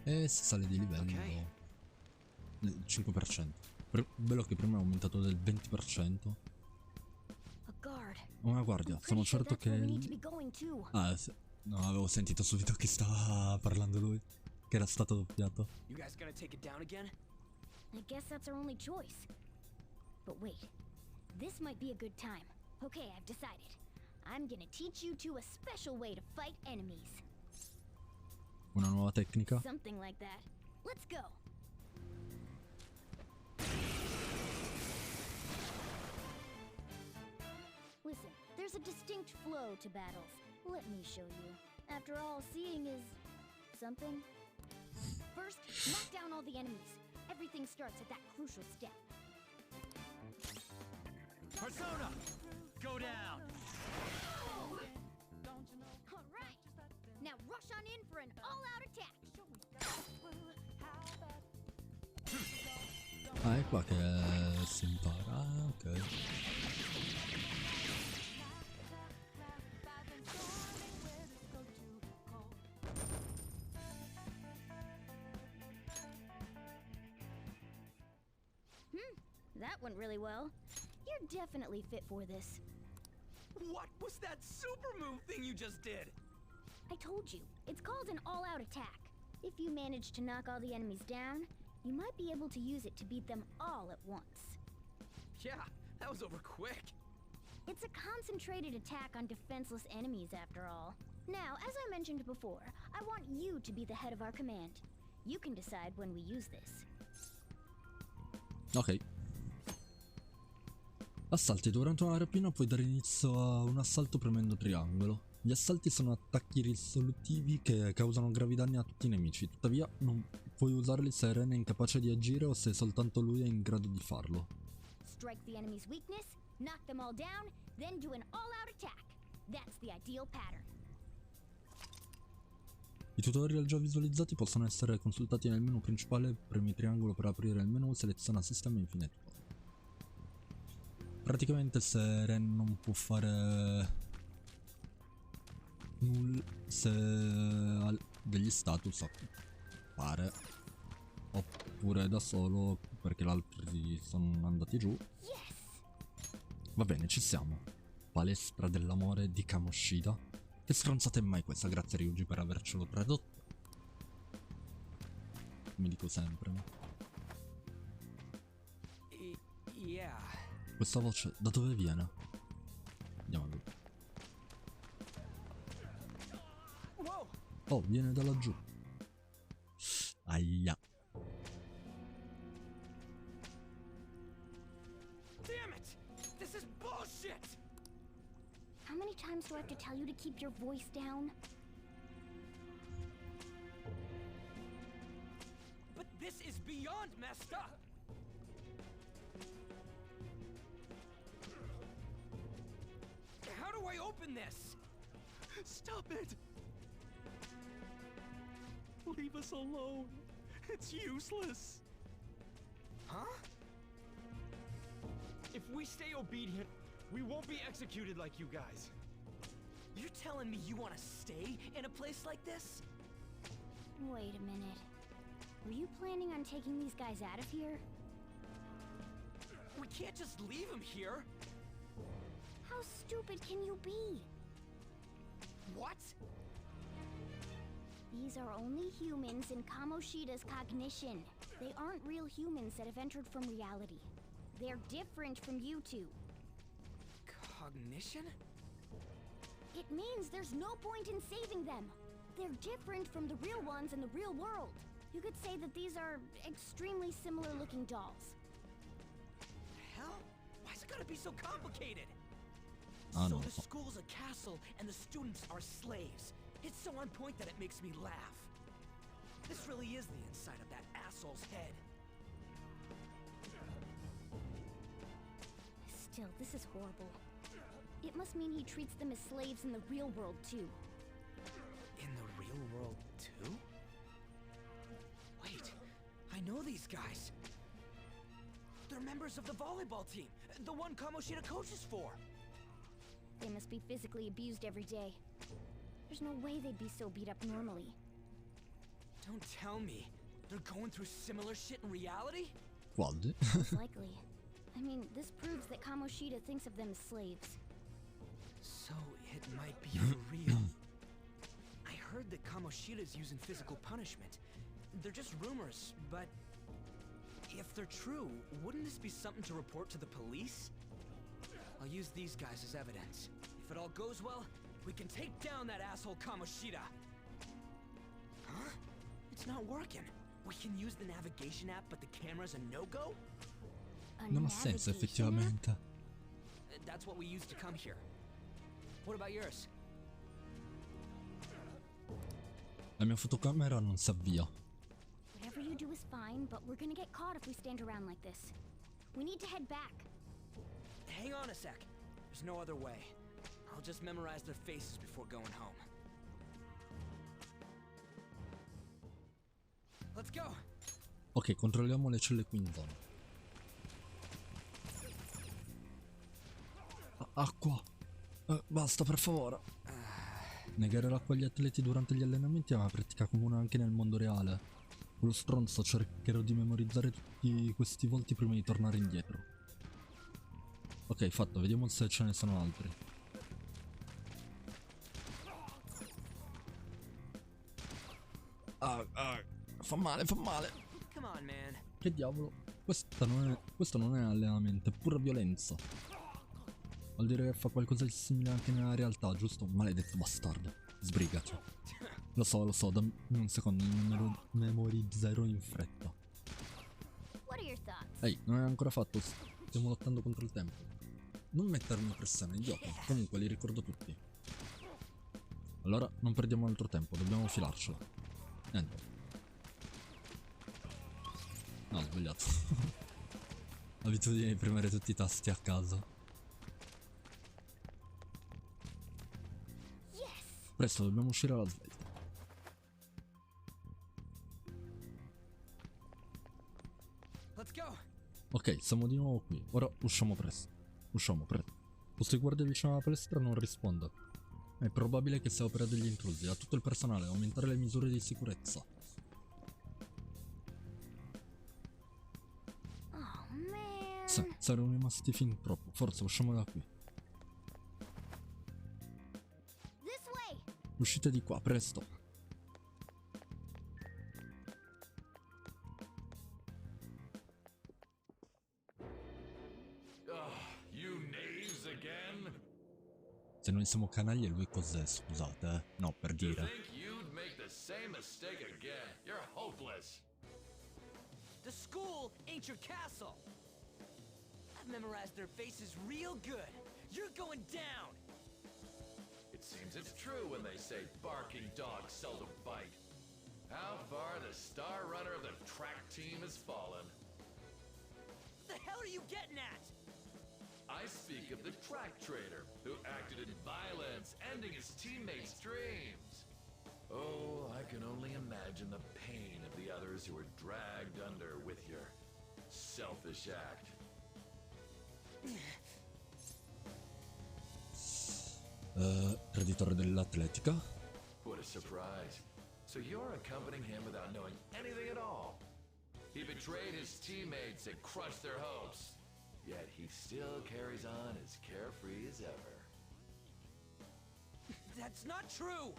E si sale di livello del 5%. Bello che prima è aumentato del 20%. Una guardia, sono certo che... Ah, no, avevo sentito subito che stava parlando lui. Che era stato doppiato. You guys gonna take it down again? I guess that's our only choice. But wait, This might be a good time. Okay, I've decided. I'm gonna teach you two a special way to fight enemies. Una nuova tecnica. Something like that. Let's go. Listen, there's a distinct flow to battles. Let me show you. After all, seeing is something. First, knock down all the enemies. Everything starts at that crucial step. Persona! Go down! Alright! Now rush on in for an all-out attack! Ah, è qua che si impara. Ah, ok. That went really well. You're definitely fit for this. What was that super move thing you just did? I told you, it's called an all-out attack. If you manage to knock all the enemies down, you might be able to use it to beat them all at once. Yeah, that was over quick. It's a concentrated attack on defenseless enemies, after all. Now, as I mentioned before, I want you to be the head of our command. You can decide when we use this. Ok. Assalti. Durante una rapina puoi dare inizio a un assalto premendo triangolo. Gli assalti sono attacchi risolutivi che causano gravi danni a tutti i nemici, tuttavia non puoi usarli se Ren è incapace di agire o se soltanto lui è in grado di farlo. Strike the enemy's weakness, knock them all down, then do an all-out attack. That's the ideal pattern. I tutorial già visualizzati possono essere consultati nel menu principale. Premi triangolo per aprire il menu, seleziona sistema e infine tutorial. Praticamente se Ren non può fare nulla, se ha degli status appare, oppure da solo perché gli altri sono andati giù. Va bene, ci siamo. Palestra dell'amore di Kamoshida. Che stronzata è mai questa? Grazie Ryuji per avercelo tradotto. Mi dico sempre, no? Yeah. Questa voce da dove viene? Andiamo a vedere. Oh, viene da laggiù. Aia. Damn it! This is bullshit! How many times do I have to tell you to keep your voice down? But this is beyond messed up! How do I open this? Stop it! Leave us alone. It's useless. Huh? If we stay obedient, we won't be executed like you guys. You're telling me you want to stay in a place like this? Wait a minute. Were you planning on taking these guys out of here? We can't just leave him here. How stupid can you be? What? These are only humans in Kamoshida's cognition. They aren't real humans that have entered from reality. They're different from you two. Cognition? It means there's no point in saving them. They're different from the real ones in the real world. You could say that these are extremely similar looking dolls. Hell? Why's it gotta be so complicated? I So know. the school's a castle and the students are slaves. It's so on point that it makes me laugh. This really is the inside of that asshole's head. Still, this is horrible. It must mean he treats them as slaves in the real world too. In the real world, too? Wait, I know these guys. They're members of the volleyball team, the one Kamoshida coaches for. They must be physically abused every day. There's no way they'd be so beat up normally. Don't tell me. They're going through similar shit in reality? Quando? Most likely. I mean, this proves that Kamoshida thinks of them as slaves. So it might be for real. I heard that Kamoshida's using physical punishment. They're just rumors, but if they're true, wouldn't this be something to report to the police? I'll use these guys as evidence. If it all goes well, we can take down that asshole Kamoshida. Huh? It's not working. We can use the navigation app, but the camera's a no-go? Non ha senso effettivamente. That's what we used to come here. What about yours? La mia fotocamera non si avvia. Whatever you do is fine, but we're gonna get caught if we stand around like this. We need to head back. Hang on a sec. There's no other way. I'll just memorize their faces before going home. Let's go. Ok, controlliamo le celle qui in zona. Acqua. Basta, per favore. Negare l'acqua agli atleti durante gli allenamenti è una pratica comune anche nel mondo reale. Quello stronzo cercherò di memorizzare tutti questi volti prima di tornare indietro. Ok, fatto, vediamo se ce ne sono altri. Fa male, fa male. Come on, man. Che diavolo? Questo non è allenamento, è pura violenza. Vuol dire che fa qualcosa di simile anche nella realtà, giusto? Maledetto bastardo. Sbrigati. Lo so, dammi un secondo, mi memorizzerò in fretta. Ehi, non è ancora fatto, stiamo lottando contro il tempo. Non mettermi pressione, idiota. Comunque li ricordo tutti. Allora, non perdiamo altro tempo, dobbiamo filarcelo. Niente. No, ho sbagliato. Abitudine di premere tutti i tasti a caso. Presto, dobbiamo uscire alla svelta. Ok, siamo di nuovo qui. Ora usciamo presto. Posto di guardia vicino alla palestra non risponde. È probabile che sia opera degli intrusi. A tutto il personale, aumentare le misure di sicurezza. Saremo rimasti fin troppo. Forza, usciamo da qui. Uscite di qua, presto. Se noi siamo canaglie, lui cos'è? Scusate, no, per dire. The school ain't your castle. I've memorized their faces real good. You're going down. It seems it's true when they say barking dogs seldom bite. How far the star runner of the track team has fallen. What the hell are you getting at? I speak of the track trader who acted in violence, ending his teammates' dreams. Oh, I can only imagine the pain of the others who were dragged under with your selfish act. Traditore dell'atletica. What a surprise. So you're accompanying him without knowing anything at all. He betrayed his teammates and crushed their hopes. Yet he still carries on as carefree as ever. That's not true!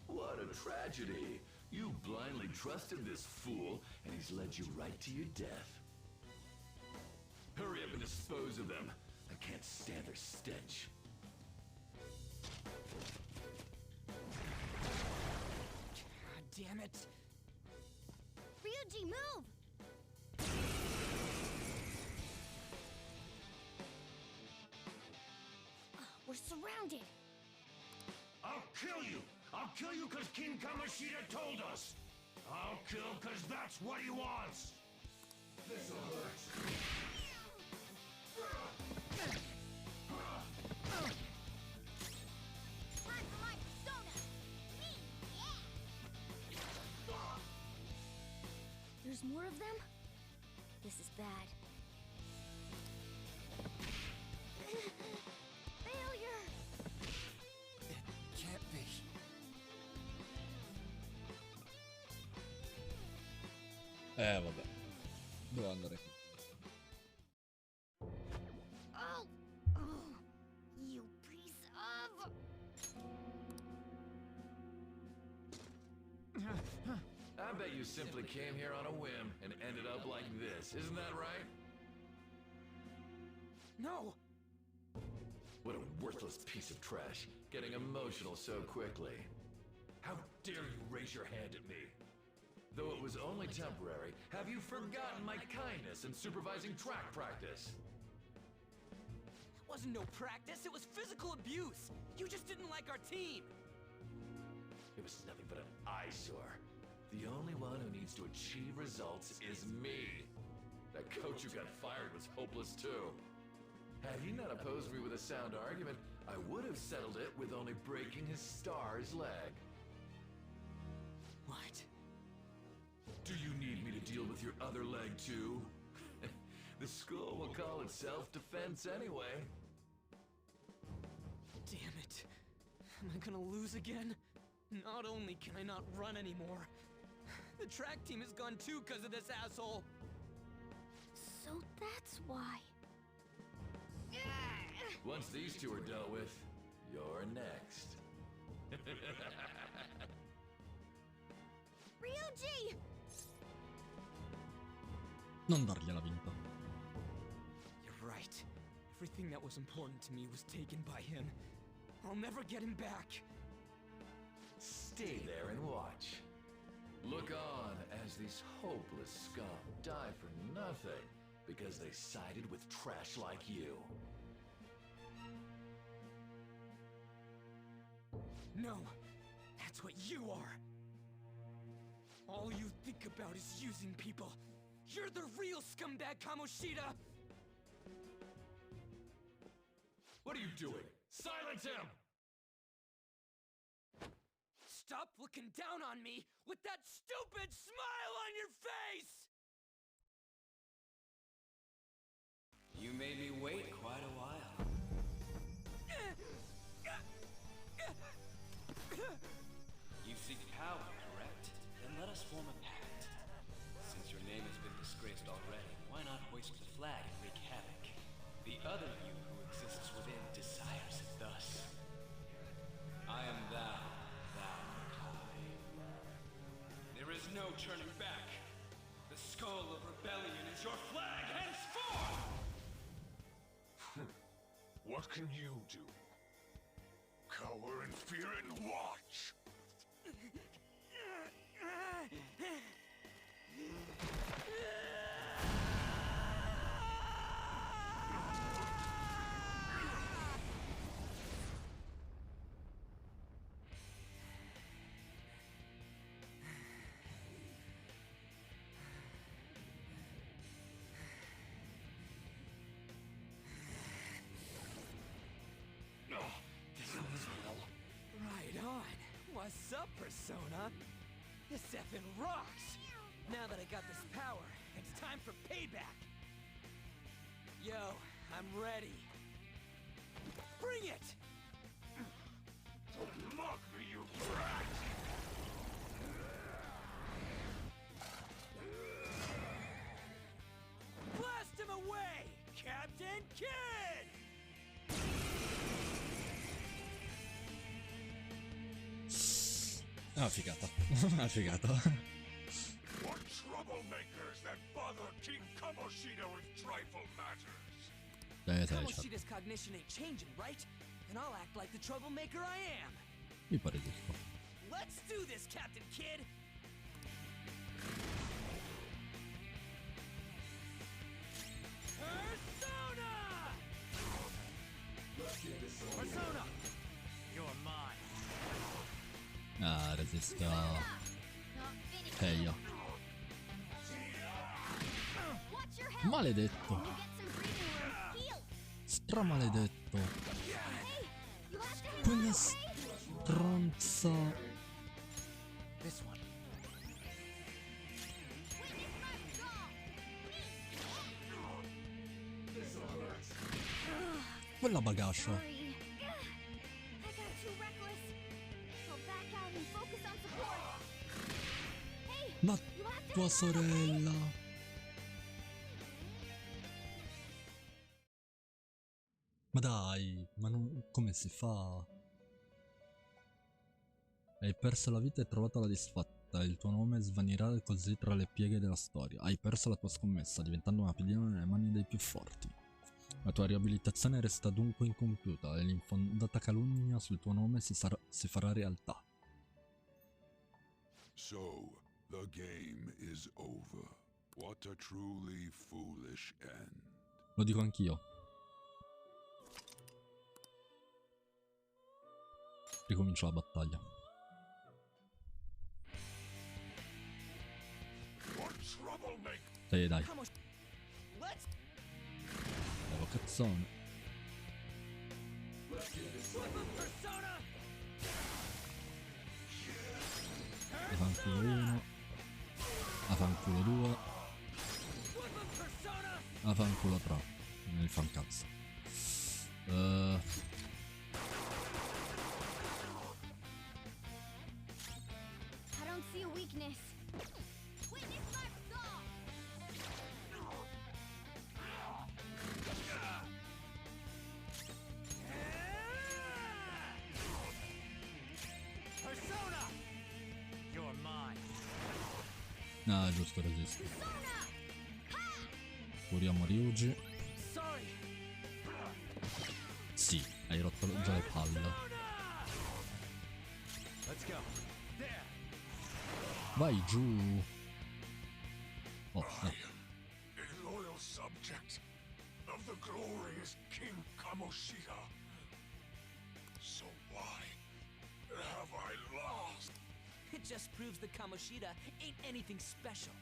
What a tragedy. You blindly trusted this fool, and he's led you right to your death. Hurry up and dispose of them. I can't stand their stench. Damn it. Ryuji, move! We're surrounded. I'll kill you! I'll kill you because King Kamoshida told us! I'll kill because that's what he wants! This'll hurt. There's more of them? This is bad. Failure! It can't be. Vabbè. Devo andare qui. Oh! Oh! You piece of... I bet you simply came here on a whim and ended up like this, isn't that right? No! What a worthless piece of trash, getting emotional so quickly. How dare you raise your hand at me? Though it was only temporary, have you forgotten my kindness in supervising track practice? It wasn't no practice, it was physical abuse. You just didn't like our team. It was nothing but an eyesore. The only one who needs to achieve results is me. That coach who got fired was hopeless too. Had he not opposed me with a sound argument, I would have settled it with only breaking his star's leg. What? Do you need me to deal with your other leg too? The school will call it self-defense anyway. Damn it. Am I gonna lose again? Not only can I not run anymore, the track team is gone too because of this asshole. So that's why. Once these two are dealt with, you're next. Ryuji! Non dargliela vinta. You're right. Everything that was important to me was taken by him. I'll never get him back. Stay there and watch. Look on as these hopeless scum die for nothing because they sided with trash like you. No, that's what you are. All you think about is using people. You're the real scumbag, Kamoshida! What are you doing? Silence him! Stop looking down on me with that stupid smile on your face! You made me wait quite a while. You seek power, correct? Then let us form a pact. Since your name has been disgraced already, why not hoist the flag and wreak havoc? The other you who exists within desires it thus. I am thou, thou art I. There is no turning back. The skull of rebellion is your flag henceforth! What can you do? Cower in fear and watch! Right on. What's up, Persona? This effing rocks! Now that I got this power, it's time for payback! Yo, I'm ready. Bring it! Don't mock me, you brat! Blast him away, Captain Kid! Ah, figata. Ah, figata. What troublemakers that bother King Kamoshida with trifle matters? Kamoshida's cognition ain't changing, right? And I'll act like the troublemaker I am. Mi pare giusto. Let's do this, Captain Kid! Persona! Persona! You're mine. Ah, resista. Heia. Maledetto. Stramaledetto. Quella stronza. This one. Quella bagascia. Ma tua sorella. Ma dai, ma non... come si fa? Hai perso la vita e trovato la disfatta. Il tuo nome svanirà così tra le pieghe della storia. Hai perso la tua scommessa, diventando una pedina nelle mani dei più forti. La tua riabilitazione resta dunque incompiuta e l'infondata calunnia sul tuo nome si farà realtà. So, the game is over. What a truly foolish end. Lo dico anch'io. Ricomincio la battaglia. Dai, dai. Bravo cazzone. Afanculo 1. Afanculo 2. Afanculo 3. Nel fancazzo. I don't see a weakness. Witness my saw. Persona! You're mine. Ah, giusto, resisto. Curiamo Ryuji. Sì, hai rotto già le palle. Vai giù. Oh, no. A loyal subject of the glorious King Kamoshida. So why have I lost? It just proves that Kamoshida ain't anything special.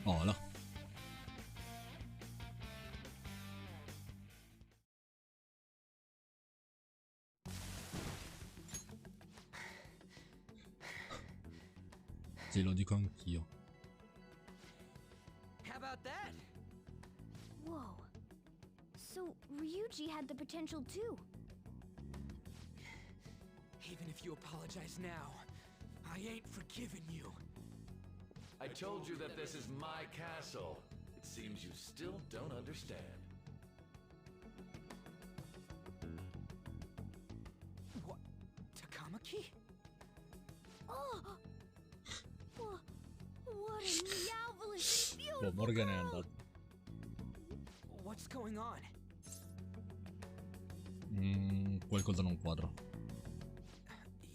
Oh, là. Sì, lo dico anch'io. How about that? Whoa. So, Ryuji had the potential too. Even if you apologize now, I ain't forgiving you. I told you that this is my castle. It seems you still don't understand. What? Takamaki? Oh! What a marvelous, beautiful Morgan è girl! andato. What's going on? Qualcosa non quadra.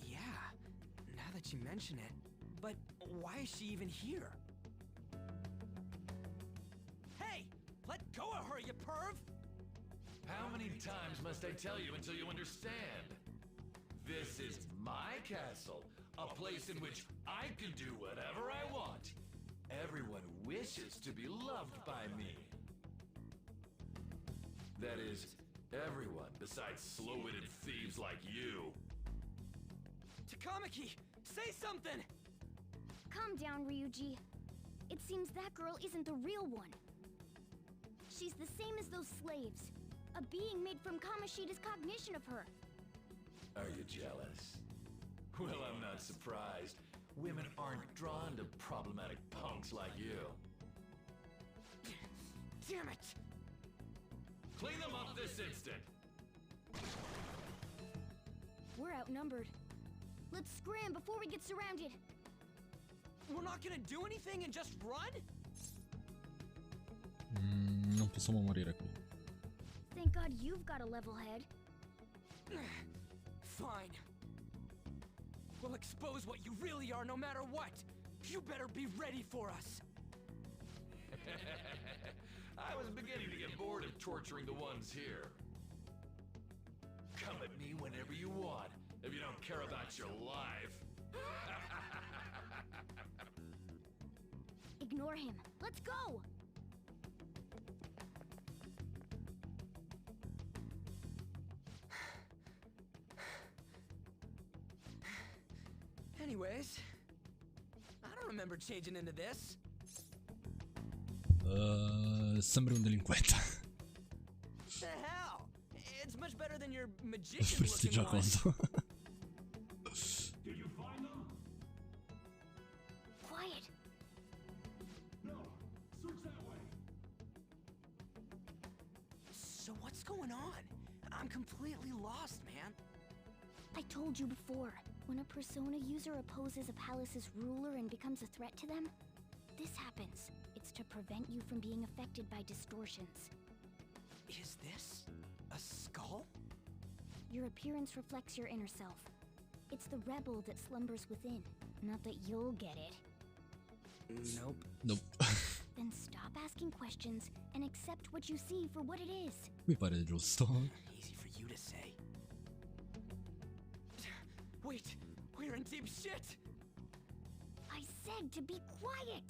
Yeah, now that you mention it. But why is she even here? Hey! Let go of her, you perv! How many times must I tell you until you understand? This is my castle, a place in which I can do whatever I want. Everyone wishes to be loved by me. That is, everyone besides slow-witted thieves like you. Takamaki, say something! Calm down, Ryuji. It seems that girl isn't the real one. She's the same as those slaves. A being made from Kamoshida's cognition of her. Are you jealous? Well, I'm not surprised. Women aren't drawn to problematic punks like you. Damn it! Clean them up this instant! We're outnumbered. Let's scram before we get surrounded. We're not gonna do anything and just run? Non possiamo morire qui. Thank God you've got a level head. Fine. We'll expose what you really are no matter what. You better be ready for us. I was beginning to get bored of torturing the ones here. Come at me whenever you want, if you don't care about your life. Ignore him. Let's go! Anyways, I don't remember changing into this. Sembri un delinquente. The hell? It's much better than your magician Prestigio looking one. coso. Did you find them? Quiet. No. Search that way. So what's going on? I'm completely lost, man. I told you before. When a persona user opposes a palace's ruler and becomes a threat to them, this happens. It's to prevent you from being affected by distortions. Is this a skull? Your appearance reflects your inner self. It's the rebel that slumbers within. Not that you'll get it. Nope. Nope. Then stop asking questions and accept what you see for what it is. Mi pare giusto. Easy for you to say. Wait, we're in deep shit! I said to be quiet!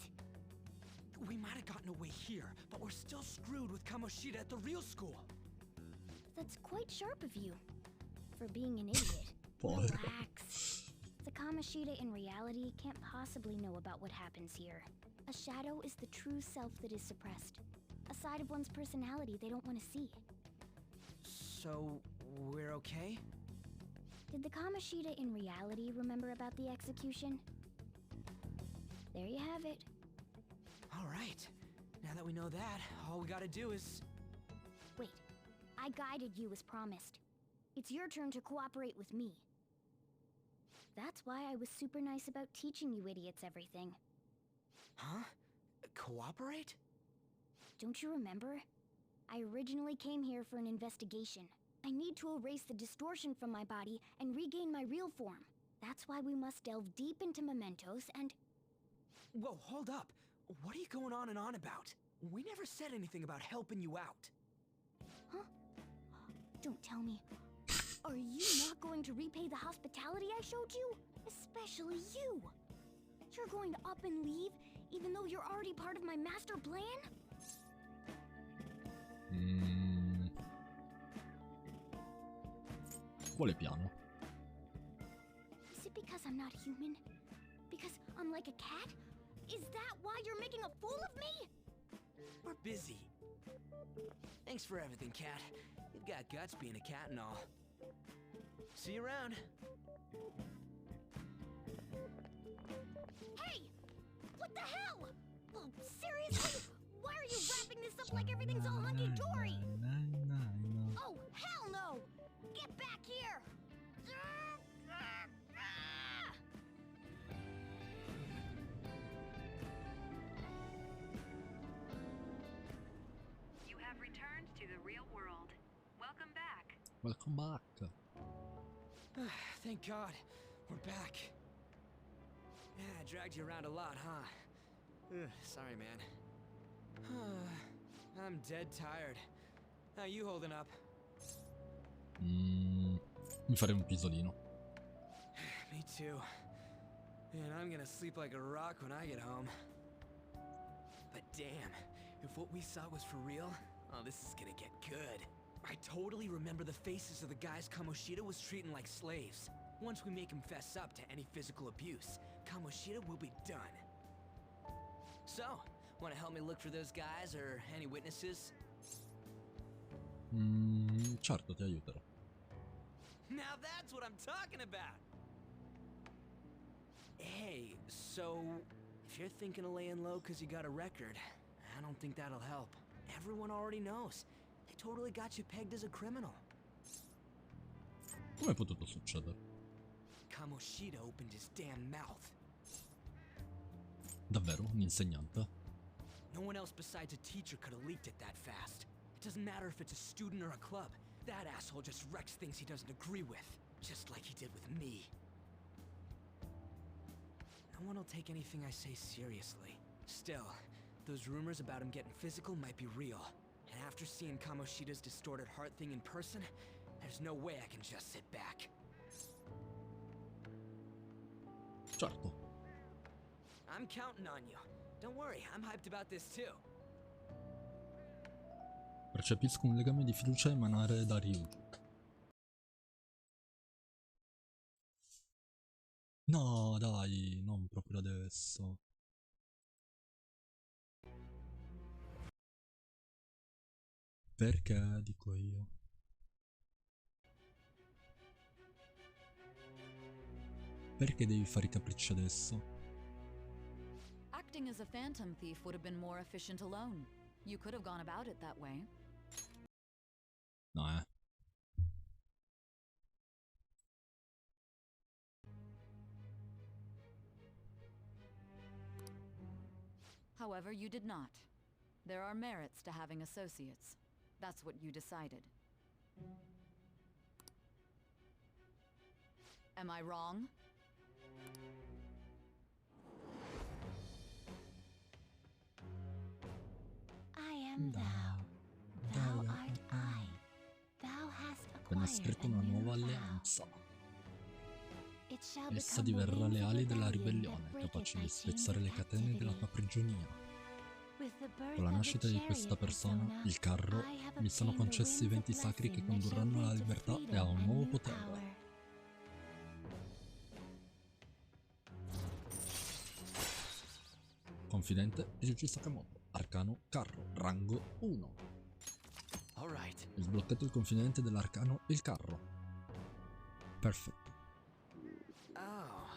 We might have gotten away here, but we're still screwed with Kamoshida at the real school. That's quite sharp of you. For being an idiot. Povero. Relax. The Kamoshida in reality can't possibly know about what happens here. A shadow is the true self that is suppressed. A side of one's personality they don't want to see. So, we're okay? Did the Kamoshida in reality remember about the execution? There you have it. Alright. Now that we know that, all we gotta do is... Wait. I guided you as promised. It's your turn to cooperate with me. That's why I was super nice about teaching you idiots everything. Huh? Cooperate? Don't you remember? I originally came here for an investigation. I need to erase the distortion from my body and regain my real form. That's why we must delve deep into mementos and... Whoa, hold up. What are you going on and on about? We never said anything about helping you out. Huh? Don't tell me. Are you not going to repay the hospitality I showed you? Especially you. You're going to up and leave, even though you're already part of my master plan? Quale piano? Is it because I'm not human? Because I'm like a cat? Is that why you're making a fool of me? We're busy. Thanks for everything, Cat. You've got guts being a cat and all. See you around. Hey! What the hell? Oh, seriously? Why are you wrapping this up like everything's all hunky-dory? Oh, hell no! Get back here! You have returned to the real world. Welcome back. Welcome back. Thank God. We're back. Yeah, I dragged you around a lot, huh? Sorry, man. I'm dead tired. How you holding up? Mi farei un pisolino. Me too. And I'm gonna sleep like a rock when I get home. But damn, if what we saw was for real, oh, this is gonna get good. I totally remember the faces of the guys Kamoshida was treating like slaves. Once we make him fess up to any physical abuse, Kamoshida will be done. So, wanna help me look for those guys or any witnesses? Certo, ti aiuterò. Now that's what I'm talking about! Hey, so if you're thinking of laying low cause you got a record, I don't think that'll help. Everyone already knows. They totally got you pegged as a criminal. Come è potuto succedere? Kamoshida opened his damn mouth. Davvero? Un insegnante? No one else besides a teacher could have leaked it that fast. It doesn't matter if it's a student or a club. That asshole just wrecks things he doesn't agree with. Just like he did with me. No one will take anything I say seriously. Still, those rumors about him getting physical might be real. And after seeing Kamoshida's distorted heart thing in person, there's no way I can just sit back. Certo. I'm counting on you. Don't worry, I'm hyped about this too. Percepisco un legame di fiducia emanare da Ryuji. No, dai, non proprio adesso. Perché, dico io. Perché devi fare i capricci adesso? Acting as a phantom thief would have been more efficient alone. You could have gone about it that way. No, However, you did not. There are merits to having associates. That's what you decided. Am I wrong? I am thou. Thou art I. Thou hast Appena acquired scritto a una new nuova vow. alleanza. It shall Essa become the diverrà wings le of ali della rebellion that ribellione, breaketh capaci thy di chains spezzare of le catene della tua captivity. prigionia. With the birth Con la of nascita the di questa chariot, persona, persona, il carro, I have mi sono obtained the concessi i winds of venti sacri che blessing that shall condurranno alla lead to libertà e a freedom un and nuovo new potere. power. Confidente Ryuji Sakamoto, arcano carro, rango 1. Alright. Hai sbloccato il confidente dell'arcano il carro. Perfetto. Oh.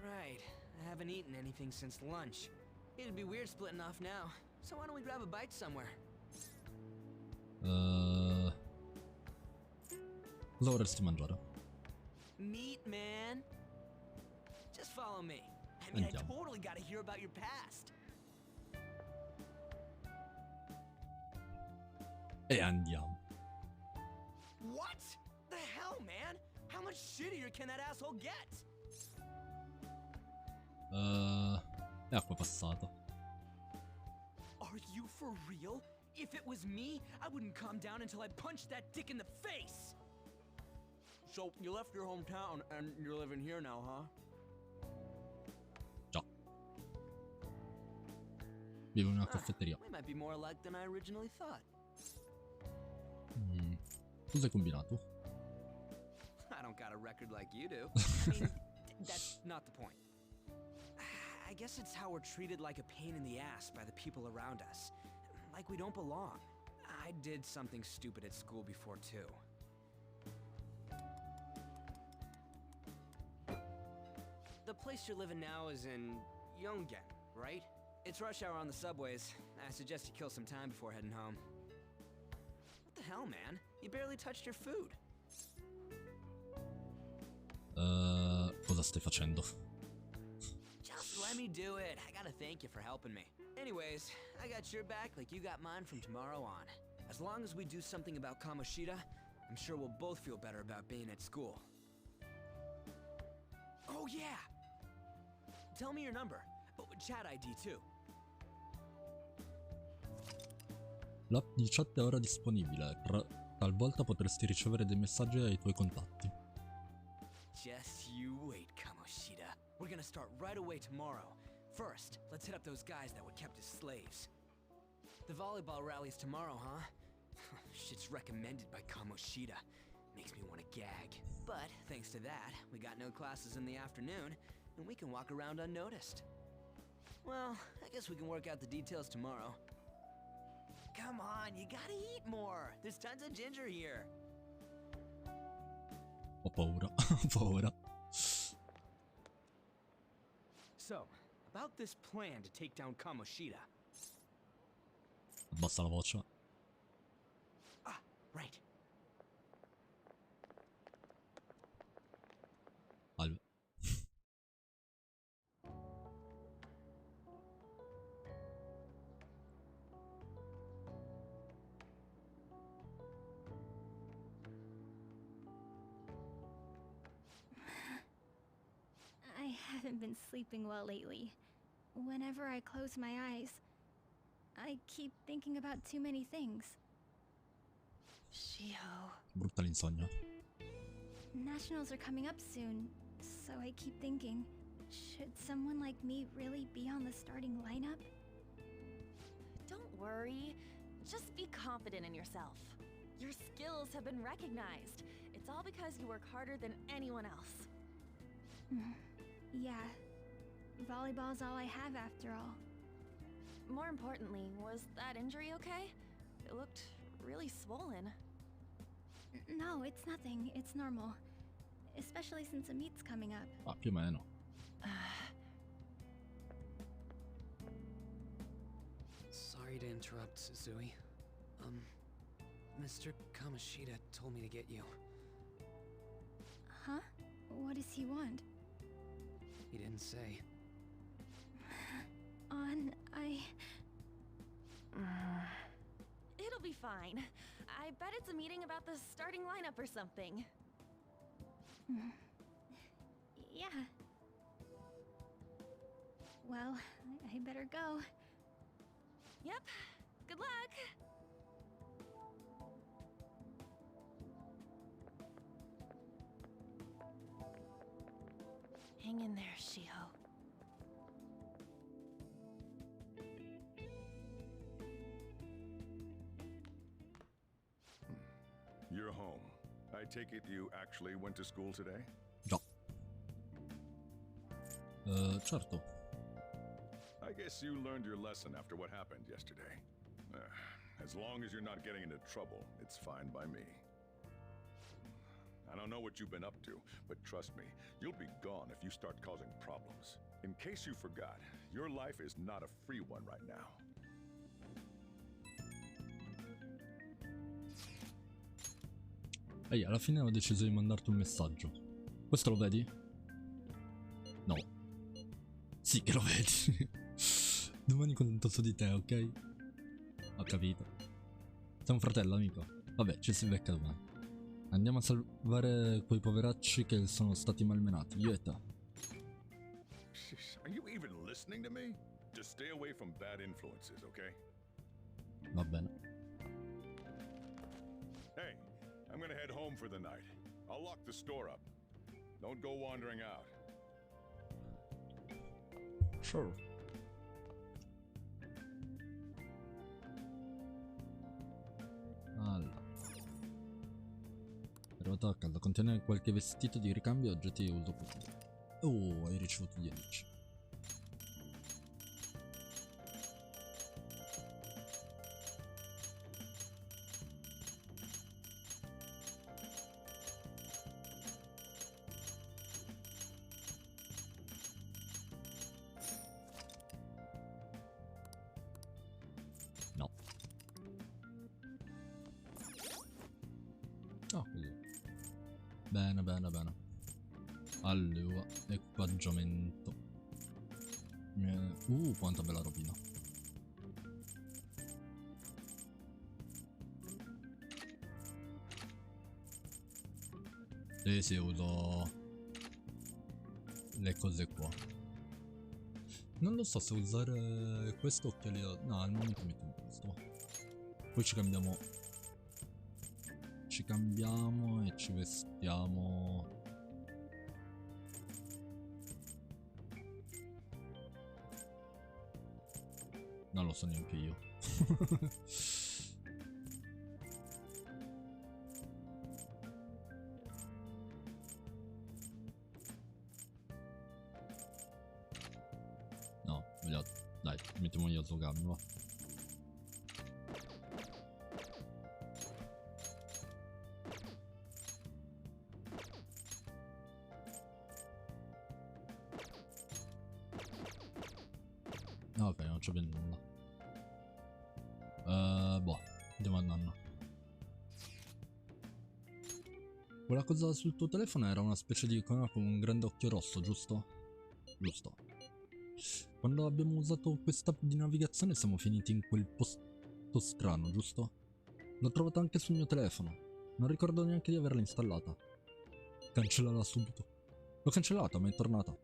Right. I haven't eaten anything since lunch. It'd be weird splitting off now. So why don't we grab a bite somewhere? Cosa vorresti mangiare? Meat, man. Just follow me. I mean, I Andiamo. totally gotta hear about your past. E andiamo. What? The hell, man? How much shittier can that asshole get? È acqua passata. Are you for real? If it was me, I wouldn't calm down until I punched that dick in the face! So, you left your hometown and you're living here now, huh? Già. Vivo in una caffetteria. We might be more alike than I originally thought. Cosa hai combinato? I don't got a record like you do. I mean, that's not the point. I guess it's how we're treated like a pain in the ass by the people around us. Like we don't belong. I did something stupid at school before, too. The place you're living now is in Yongen, right? It's rush hour on the subways. I suggest you kill some time before heading home. What the hell, man? You barely touched your food. Cosa stai facendo? Just let me do it. I gotta thank you for helping me. Anyways, I got your back like you got mine from tomorrow on. As long as we do something about Kamoshida, I'm sure we'll both feel better about being at school. Oh yeah! Tell me your number. Oh, chat ID too. L'app di chat è ora disponibile. Talvolta potresti ricevere dei messaggi ai tuoi contatti. Just you wait, Kamoshida. We're gonna start right away tomorrow. First, let's hit up those guys that were kept as slaves. The volleyball rally's tomorrow, huh? Shit's recommended by Kamoshida. Makes me want to gag. But, thanks to that, we got no classes in the afternoon, and we can walk around unnoticed. Well, I guess we can work out the details tomorrow. Come on, you gotta eat more! There's tons of ginger here! Ho paura, ho paura. So, about this plan to take down Kamoshida. Abbassa la voce. Ah, right. Salve. I haven't been sleeping well lately. Whenever I close my eyes, I keep thinking about too many things. Shiho. Brutta l'insonnia. Nationals are coming up soon, so I keep thinking, should someone like me really be on the starting lineup? Don't worry. Just be confident in yourself. Your skills have been recognized. It's all because you work harder than anyone else. Yeah. Volleyball's all I have after all. More importantly, was that injury okay? It looked really swollen. No, it's nothing. It's normal. Especially since a meet's coming up. Ah, più o meno. Sorry to interrupt, Suzui. Mr. Kamoshida told me to get you. Huh? What does he want? He didn't say. be fine. I bet it's a meeting about the starting lineup or something. Yeah. Well, I better go. Yep. Good luck. Hang in there, Shiho. You're home. I take it you actually went to school today? Già. Certo. I guess you learned your lesson after what happened yesterday. As long as you're not getting into trouble, it's fine by me. I don't know what you've been up to, but trust me, you'll be gone if you start causing problems. In case you forgot, your life is not a free one right now. Ehi, alla fine ho deciso di mandarti un messaggio. Questo lo vedi? No. Sì che lo vedi. Domani conto su di te, ok? Ho capito. Sei un fratello, amico. Vabbè, ci si becca domani. Andiamo a salvare quei poveracci che sono stati malmenati, io e te. Are you even listening to me? Just stay away from bad influences, okay? Va bene. Hey, I'm gonna head home for the night. I'll lock the store up. Don't go wandering out. Sure. Allora. Arrivato a casa, contiene qualche vestito di ricambio e oggetti di uso quotidiano. Oh, hai ricevuto gli amici. No. Oh, così. Bene, bene, bene. Allora, equipaggiamento. Quanta bella robina. Sì, uso le cose qua. Non lo so se usare questo occhiali da... No, al momento mettiamo questo. Poi ci cambiamo e ci vestiamo. Non lo so neanche io. No, sbagliato. Dai, mettiamo gli Yozogami, va. No, ok, non c'è ben nulla. Boh, andiamo andando. Quella cosa sul tuo telefono era una specie di icona con un grande occhio rosso, giusto? Giusto. Quando abbiamo usato quest'app di navigazione siamo finiti in quel posto strano, giusto? L'ho trovata anche sul mio telefono. Non ricordo neanche di averla installata. Cancellala subito. L'ho cancellata, ma è tornata.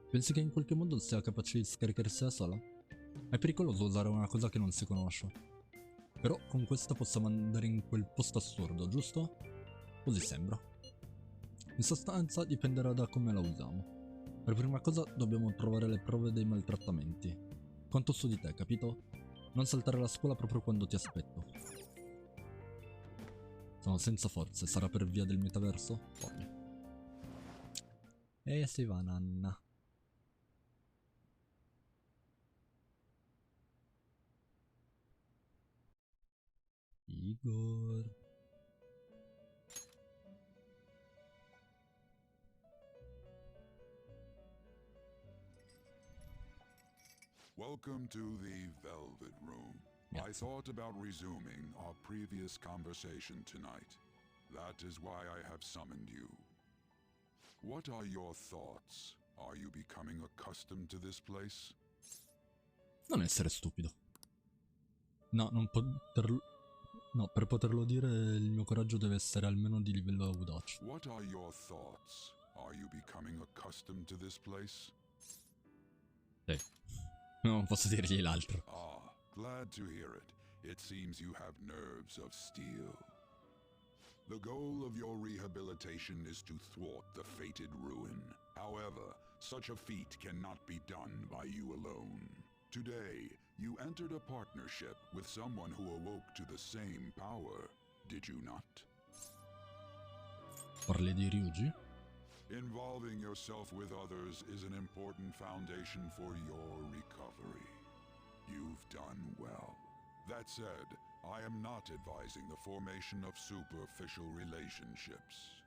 Pensi che in qualche modo sia capace di scaricarsi da sola? È pericoloso usare una cosa che non si conosce. Però con questa possiamo andare in quel posto assurdo, giusto? Così sembra. In sostanza dipenderà da come la usiamo. Per prima cosa dobbiamo trovare le prove dei maltrattamenti. Conto su di te, capito? Non saltare la scuola proprio quando ti aspetto. Sono senza forze, sarà per via del metaverso? Poi. E si va, nanna. Igor. Welcome to the Velvet Room. I thought about resuming our previous conversation tonight. That is why I have summoned you. What are your thoughts? Are you becoming accustomed to this place? Non essere stupido. No, non poter No, per poterlo dire il mio coraggio deve essere almeno di livello audace. What are your thoughts? Are you becoming accustomed to this place? Sì. Non posso dirgli l'altro. Ah, glad to hear it. It seems you have nerves of steel. The goal of your rehabilitation is to thwart the fated ruin. However, such a feat cannot be done by you alone. Today, you entered a partnership with someone who awoke to the same power, did you not? Parli di Ryuji? Involving yourself with others is an important foundation for your recovery. You've done well. That said, I am not advising the formation of superficial relationships.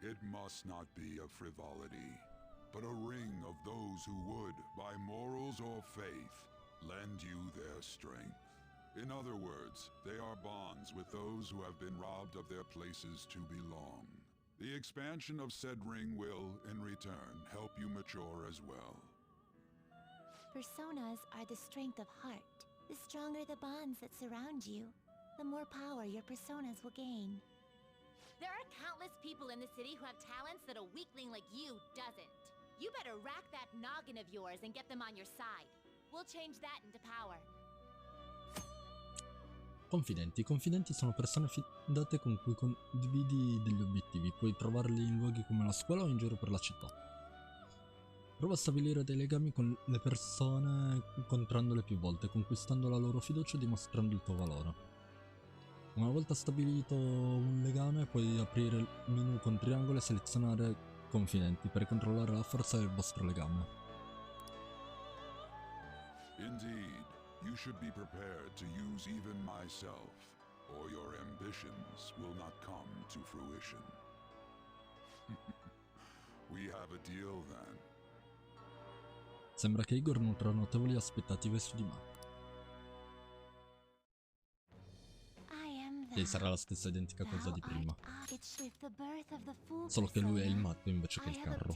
It must not be a frivolity, but a ring of those who would, by morals or faith, lend you their strength. In other words, they are bonds with those who have been robbed of their places to belong. The expansion of said ring will, in return, help you mature as well. Personas are the strength of heart. The stronger the bonds that surround you, the more power your personas will gain. There are countless people in the city who have talents that a weakling like you doesn't. You better rack that noggin of yours and get them on your side. We'll change that into power. Confidenti. I confidenti sono persone fidate con cui condividi degli obiettivi. Puoi trovarli in luoghi come la scuola o in giro per la città. Prova a stabilire dei legami con le persone incontrandole più volte, conquistando la loro fiducia e dimostrando il tuo valore. Una volta stabilito un legame, puoi aprire il menu con triangolo e selezionare confidenti per controllare la forza del vostro legame. Indeed, you should be prepared to use even myself, or your ambitions will not come to fruition. We have a deal then. Sembra che Igor nutra notevoli aspettative su di me. Che sarà la stessa identica cosa di prima. Solo che lui è il matto invece che il carro.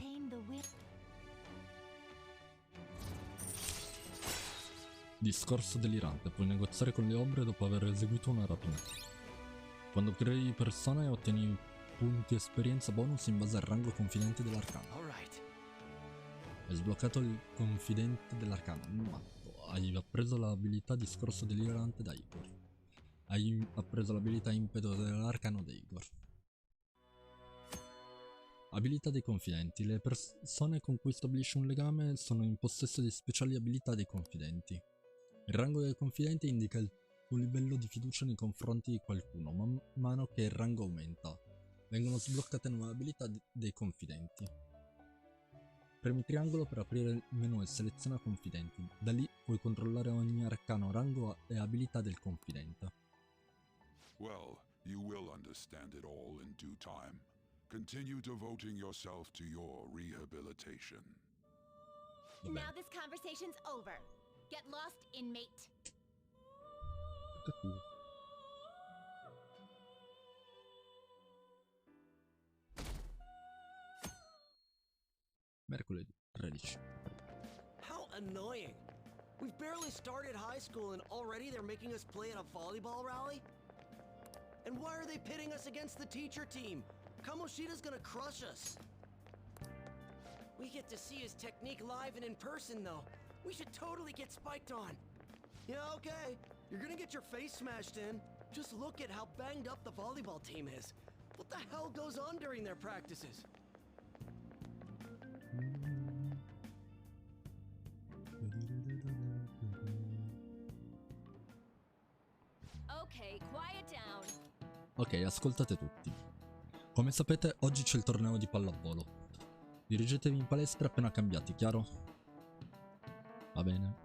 Discorso delirante. Puoi negoziare con le ombre dopo aver eseguito una rapina. Quando crei persone ottieni punti esperienza bonus in base al rango confidente dell'arcano. Hai sbloccato il confidente dell'arcano, matto. Hai appreso l'abilità discorso delirante da Igor. Hai appreso l'abilità impeto dell'arcano da Igor. Abilità dei confidenti. Le persone con cui stabilisci un legame sono in possesso di speciali abilità dei confidenti. Il rango del confidente indica il tuo livello di fiducia nei confronti di qualcuno. Man mano che il rango aumenta, vengono sbloccate nuove abilità dei confidenti. Premi triangolo per aprire il menu e seleziona confidenti. Da lì puoi controllare ogni arcano, rango e abilità del confidente. Well, you will understand it all in due time. Continue devoting yourself to your rehabilitation. Now this conversation's over. Get lost, inmate. Mercoledì 13. How annoying. We've barely started high school and already they're making us play at a volleyball rally? And why are they pitting us against the teacher team? Kamoshida's gonna crush us. We get to see his technique live and in person though. We should totally get spiked on. Yeah, okay. You're gonna get your face smashed in. Just look at how banged up the volleyball team is. What the hell goes on during their practices? Okay, quiet down. Ok, ascoltate tutti. Come sapete, oggi c'è il torneo di pallavolo. Dirigetevi in palestra appena cambiati, chiaro? Va bene.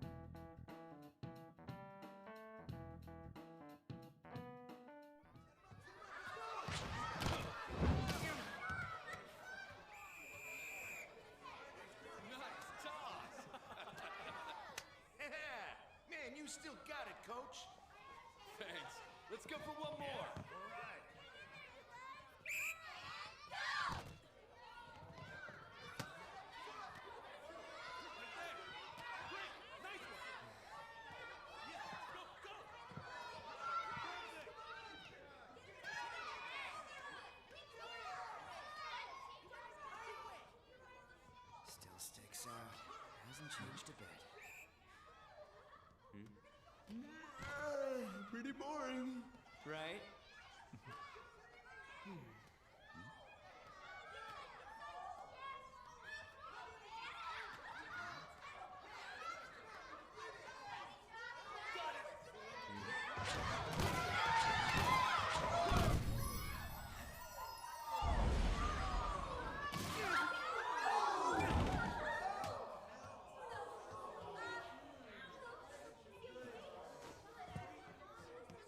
Man, you still got it, coach. Thanks. Let's go for one more. All right. hasn't changed a bit. Pretty boring. Right?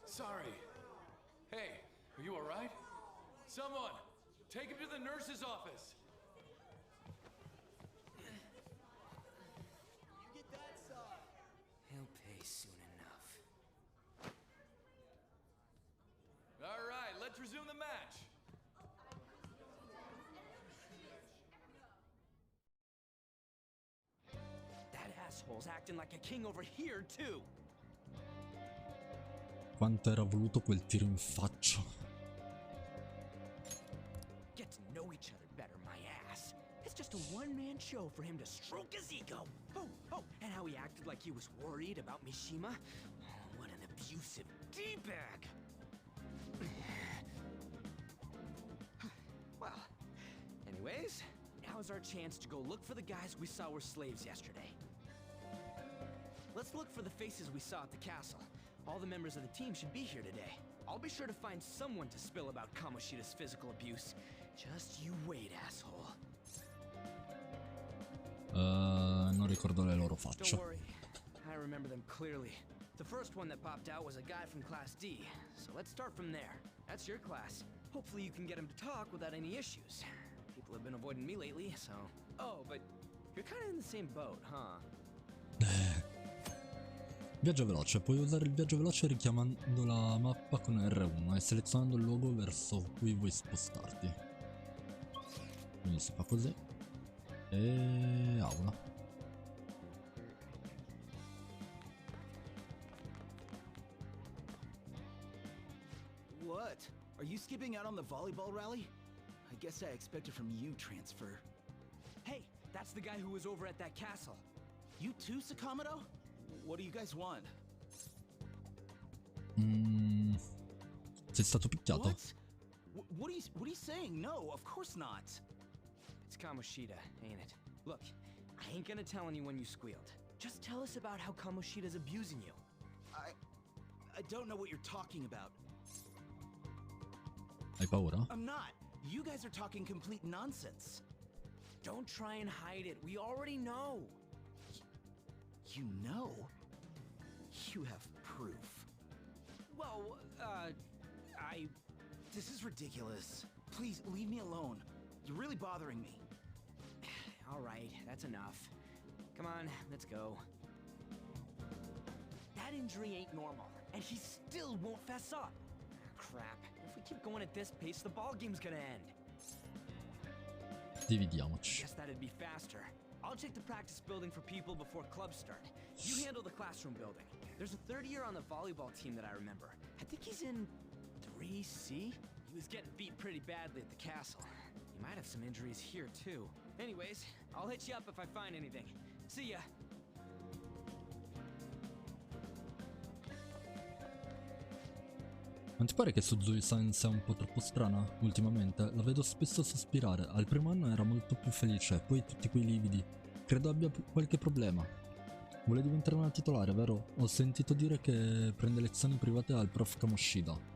Sorry. Hey, are you alright? Someone, take him to the nurse's office. Get that side. He'll pay soon enough. Alright, let's resume the match. That asshole's acting like a king over here, too. Quanto era voluto quel tiro in faccia. Get to know each other better, my ass. It's just a one-man show for him to stroke his ego. Oh, and how he acted like he was worried about Mishima. Oh, what an abusive D-bag. Well, anyways, now's our chance to go look for the guys we saw were slaves yesterday. Let's look for the faces we saw at the castle. All the members of the team should be here today. I'll be sure to find someone to spill about Kamoshida's physical abuse. Just you wait, asshole. Non ricordo le loro facce. Don't worry, I remember them clearly. The first one that popped out was a guy from Class D, so let's start from there. That's your class. Hopefully you can get him to talk without any issues. People have been avoiding me lately, so... Oh, but you're kind of in the same boat, huh? Viaggio veloce. Puoi usare il viaggio veloce richiamando la mappa con R1 e selezionando il luogo verso cui vuoi spostarti. Quindi si fa così. E aula. What? Are you skipping out on the volleyball rally? I guess I expected from you, Transfer. Hey, that's the guy who was over at that castle. You too, Sakamoto? What do you guys want? Sei stato picchiato? What are you saying? No, of course not. It's Kamoshida, ain't it? Look, I ain't gonna tell anyone you squealed. Just tell us about how Kamoshida's abusing you. I don't know what you're talking about. Hai paura? I'm not. You guys are talking complete nonsense. Don't try and hide it. We already know. You know? You have proof. Well, This is ridiculous. Please, leave me alone. You're really bothering me. Alright, that's enough. Come on, let's go. That injury ain't normal, and he still won't fess up. Crap. If we keep going at this pace, the ball game's gonna end. Dividiamoci. Guess that'd be faster. I'll check the practice building for people before clubs start. You handle the classroom building. There's a third year on the volleyball team that I remember. I think he's in 3C? He was getting beat pretty badly at the castle. He might have some injuries here too. Anyways, I'll hit you up if I find anything. See ya! Non ti pare che Suzui-san sia un po' troppo strana ultimamente? La vedo spesso sospirare. Al primo anno era molto più felice, poi tutti quei lividi. Credo abbia qualche problema. Vuole diventare una titolare, vero? Ho sentito dire che prende lezioni private al prof Kamoshida.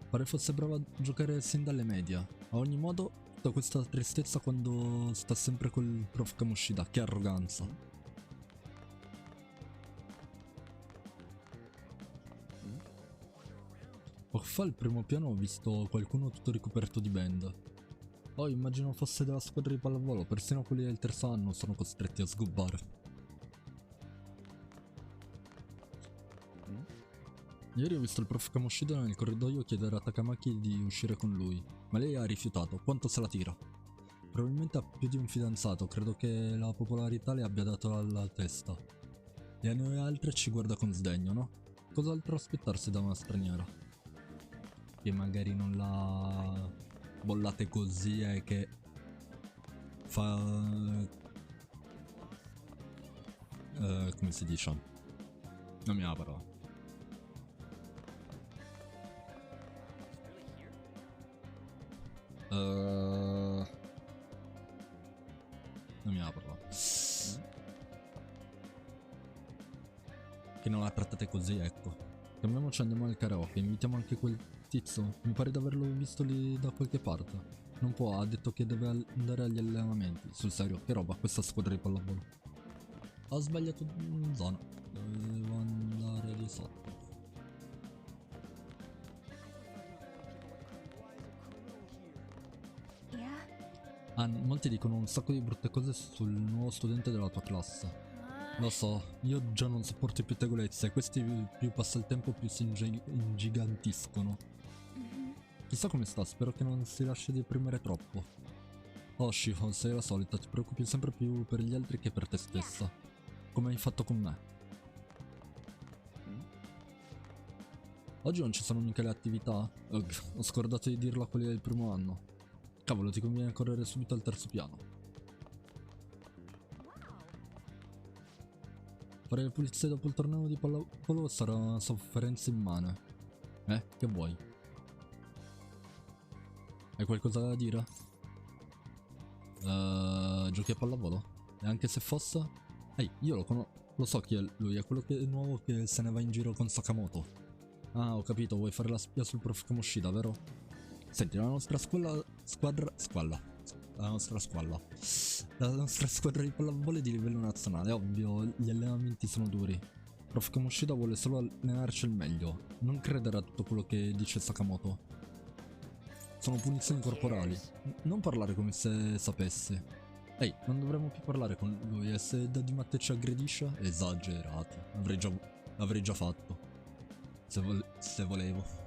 Pare fosse brava a giocare sin dalle medie. A ogni modo, tutta questa tristezza quando sta sempre col prof Kamoshida. Che arroganza. Poco fa al primo piano ho visto qualcuno tutto ricoperto di band. Oh, immagino fosse della squadra di pallavolo, persino quelli del terzo anno sono costretti a sgobbare. Ieri ho visto il prof Kamoshida nel corridoio chiedere a Takamaki di uscire con lui, ma lei ha rifiutato. Quanto se la tira? Probabilmente ha più di un fidanzato, credo che la popolarità le abbia dato alla testa. E a noi altre ci guarda con sdegno, no? Cos'altro aspettarsi da una straniera? Che magari non la bollate così e che fa come si dice? Non mi apro. Non mi apro. Che non la trattate così, ecco. Cambiamoci, andiamo al karaoke, invitiamo anche quel tizio. Mi pare di averlo visto lì da qualche parte. Non può, ha detto che deve andare agli allenamenti. Sul serio, che roba questa squadra di pallavolo. Ho sbagliato zona. Devo andare di sotto. Molti dicono un sacco di brutte cose sul nuovo studente della tua classe. Lo so, io già non sopporto i pettegolezzi e questi più passa il tempo più si ingigantiscono. Chissà come sta, spero che non si lasci deprimere troppo. Oh Shiho, sei la solita, ti preoccupi sempre più per gli altri che per te stessa. Come hai fatto con me. Oggi non ci sono mica le attività? Ugh, ho scordato di dirlo a quelli del primo anno. Cavolo, ti conviene correre subito al terzo piano. Fare le pulizie dopo il torneo di pallavolo sarà una sofferenza immane. Che vuoi? Hai qualcosa da dire? Giochi a pallavolo? E anche se fosse? Ehi, io lo conosco. Lo so chi è lui, è quello che è nuovo che se ne va in giro con Sakamoto. Ah, ho capito, vuoi fare la spia sul prof Kamoshida, vero? Senti, la nostra La nostra squadra di pallavolo è di livello nazionale, ovvio, gli allenamenti sono duri. Prof Kamoshida vuole solo allenarci al meglio. Non credere a tutto quello che dice Sakamoto. Sono punizioni corporali. Non parlare come se sapessi. Ehi, non dovremmo più parlare con lui e se da di Matte ci aggredisce? Esagerato. L'avrei già fatto. Se volevo.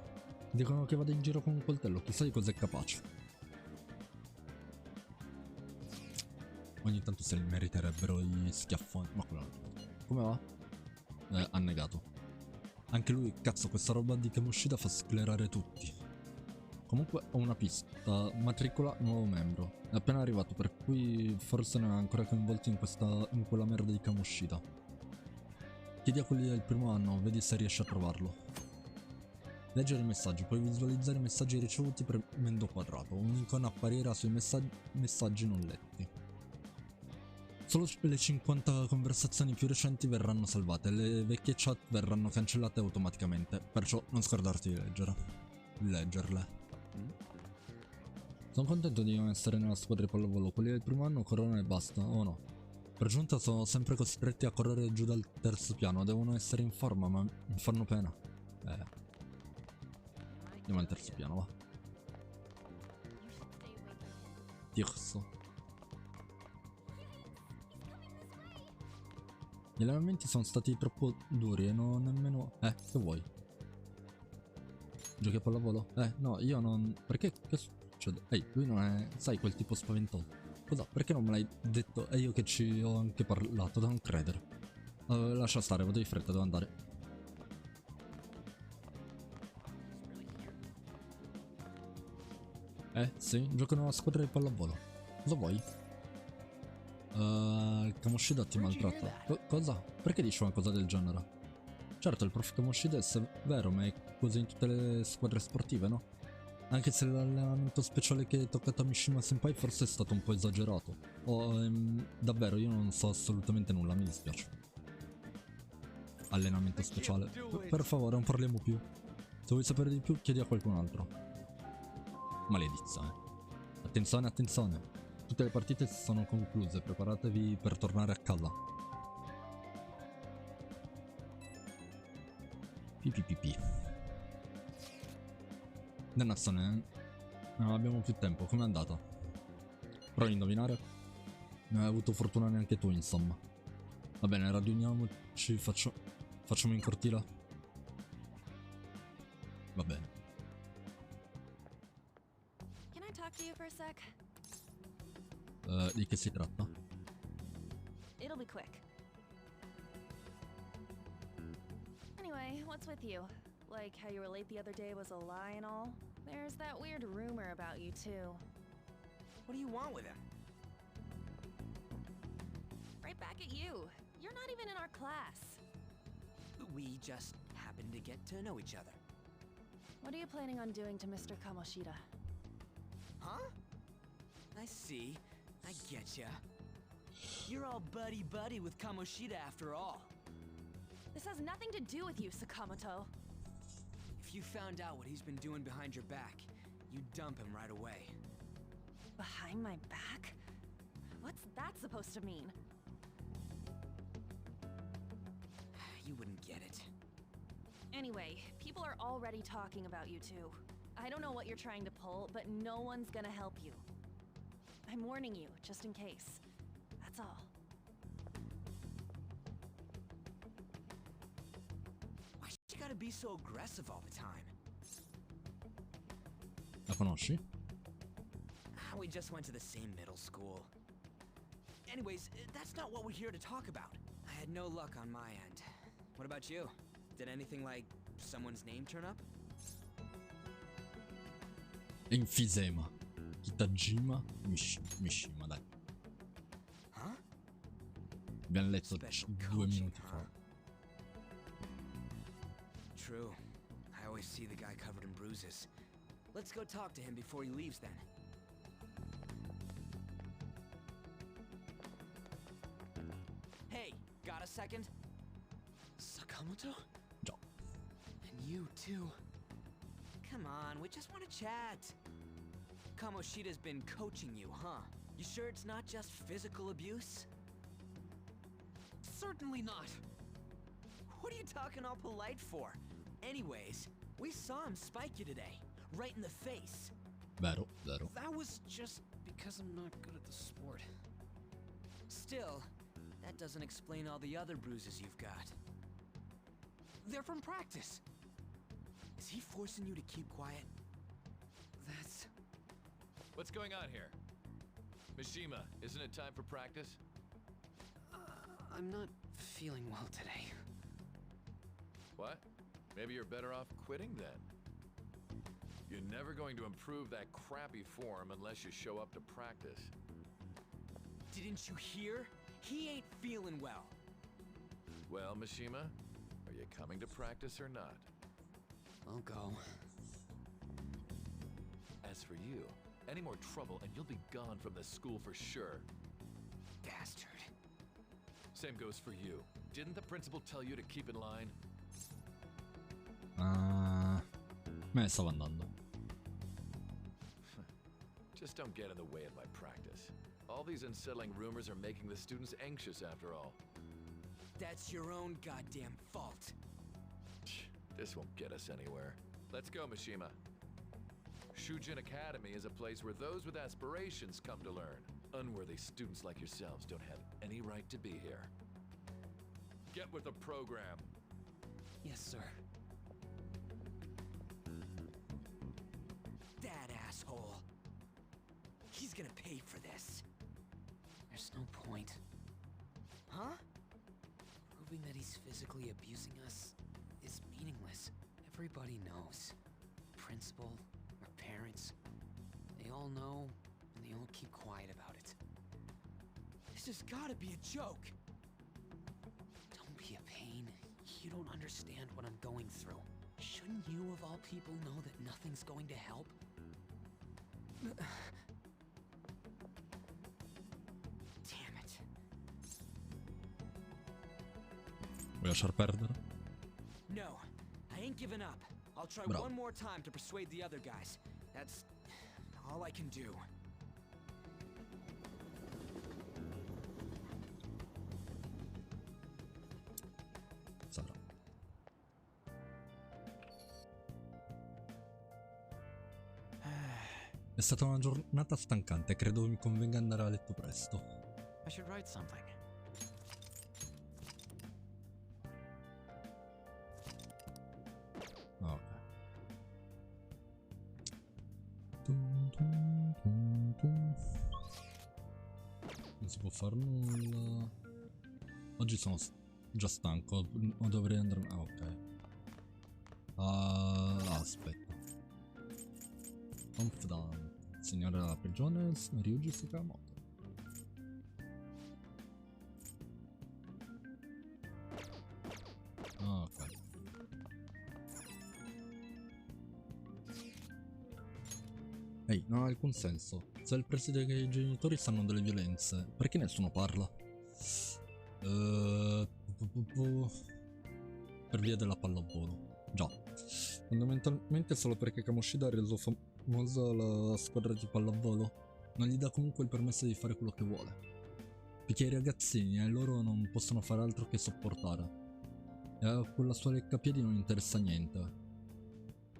Dicono che vada in giro con un coltello, chissà di cosa è capace. Ogni tanto se li meriterebbero gli schiaffoni. Ma quello no. Come va? Ha negato. Anche lui, cazzo, questa roba di Kamoshida fa sclerare tutti. Comunque ho una pista, matricola nuovo membro. È appena arrivato, per cui forse non è ancora coinvolto in quella merda di Kamoshida. Chiedi a quelli del primo anno, vedi se riesci a trovarlo. Leggere i messaggi, puoi visualizzare i messaggi ricevuti premendo quadrato. Un'icona apparirà sui messaggi non letti. Solo le 50 conversazioni più recenti verranno salvate, le vecchie chat verranno cancellate automaticamente, perciò non scordarti di leggerle. Sono contento di non essere nella squadra di pallavolo, quelli del primo anno corrono e basta, o no? Per giunta sono sempre costretti a correre giù dal terzo piano, devono essere in forma, ma mi fanno pena. Andiamo al terzo piano, va. Tirso. Gli allenamenti sono stati troppo duri e non nemmeno... che vuoi? Giochi a pallavolo? No, io non... Perché? Che succede? Ehi, lui non è... Sai, quel tipo spaventoso. Cosa? Perché non me l'hai detto? E io che ci ho anche parlato, da non credere. Lascia stare, vado di fretta, devo andare. Sì, giocano nella squadra di pallavolo. Cosa vuoi? Il Kamoshida ti maltratta. Cosa? Perché dici una cosa del genere? Certo, il prof Kamoshida è severo, ma è così in tutte le squadre sportive, no? Anche se l'allenamento speciale che è toccato a Mishima Senpai forse è stato un po' esagerato. Davvero, io non so assolutamente nulla, mi dispiace. Allenamento speciale. Per favore, non parliamo più. Se vuoi sapere di più, chiedi a qualcun altro. Maledizione. Attenzione, attenzione. Tutte le partite si sono concluse, preparatevi per tornare a casa. Pipipipi. Dannazione, non abbiamo più tempo, com'è andata? Provi a indovinare? Non hai avuto fortuna neanche tu, insomma. Va bene, raduniamoci, facciamo in cortile? Va bene. Can I talk to you for a sec? Di che si tratta? It'll be quick. Anyway, what's with you? Like how you were late the other day was a lie and all? There's that weird rumor about you too. What do you want with him? Right back at you. You're not even in our class. We just happen to get to know each other. What are you planning on doing to Mr. Kamoshida? Huh? I see. I getcha. You're all buddy-buddy with Kamoshida after all. This has nothing to do with you, Sakamoto. If you found out what he's been doing behind your back, you'd dump him right away. Behind my back? What's that supposed to mean? You wouldn't get it. Anyway, people are already talking about you two. I don't know what you're trying to pull, but no one's gonna help you. I'm warning you, just in case. That's all. Why you gotta be so aggressive all the time? La conosci? We just went to the same middle school. Anyways, that's not what we're here to talk about. I had no luck on my end. What about you? Did anything like someone's name turn up? Enfisema. Kitajima Mishima, dai. Huh? Abbiamo letto 2 minuti fa. True. I always see the guy covered in bruises. Let's go talk to him before he leaves then. Hey, got a second? Sakamoto? No. And you too. Come on, we just want to chat. Kamoshida's been coaching you, huh? You sure it's not just physical abuse? Certainly not. What are you talking all polite for? Anyways, we saw him spike you today, right in the face. Vero, vero. That was just because I'm not good at the sport. Still, that doesn't explain all the other bruises you've got. They're from practice. Is he forcing you to keep quiet? That's... What's going on here? Mishima, isn't it time for practice? I'm not feeling well today. What? Maybe you're better off quitting then. You're never going to improve that crappy form unless you show up to practice. Didn't you hear? He ain't feeling well. Well, Mishima, are you coming to practice or not? I'll go. As for you, any more trouble and you'll be gone from this school for sure. Bastard. Same goes for you. Didn't the principal tell you to keep in line? Me stavo andando. Just don't get in the way of my practice. All these unsettling rumors are making the students anxious after all. That's your own goddamn fault. This won't get us anywhere. Let's go, Mishima. Shujin Academy is a place where those with aspirations come to learn. Unworthy students like yourselves don't have any right to be here. Get with the program. Yes, sir. That asshole. He's gonna pay for this. There's no point. Huh? Proving that he's physically abusing us is meaningless. Everybody knows. Principal, our parents, they all know, and they all keep quiet about it. This has gotta be a joke. Don't be a pain. You don't understand what I'm going through. Shouldn't you, of all people, know that nothing's going to help? Damn it. Vuoi lasciar perdere? No, I ain't giving up. I'll try Bravo. one more time to persuade the other guys. That's all I can do. Sarà. È stata una giornata stancante, credo mi convenga andare a letto presto. I should write something. Ok. Tum, tum, tum, tum. Non si può fare nulla. Oggi sono già stanco, dovrei andare... Ah, ok. Aspetta. Confidant. Signore della prigione, Ryuji Sakamoto. Ehi, non ha alcun senso. Se il preside che i genitori sanno delle violenze, perché nessuno parla? Per via della pallavolo. Già. Fondamentalmente solo perché Kamoshida ha reso famosa la squadra di pallavolo. Non gli dà comunque il permesso di fare quello che vuole. Perché i ragazzini e loro non possono fare altro che sopportare. E a quella sua leccapiedi non interessa niente.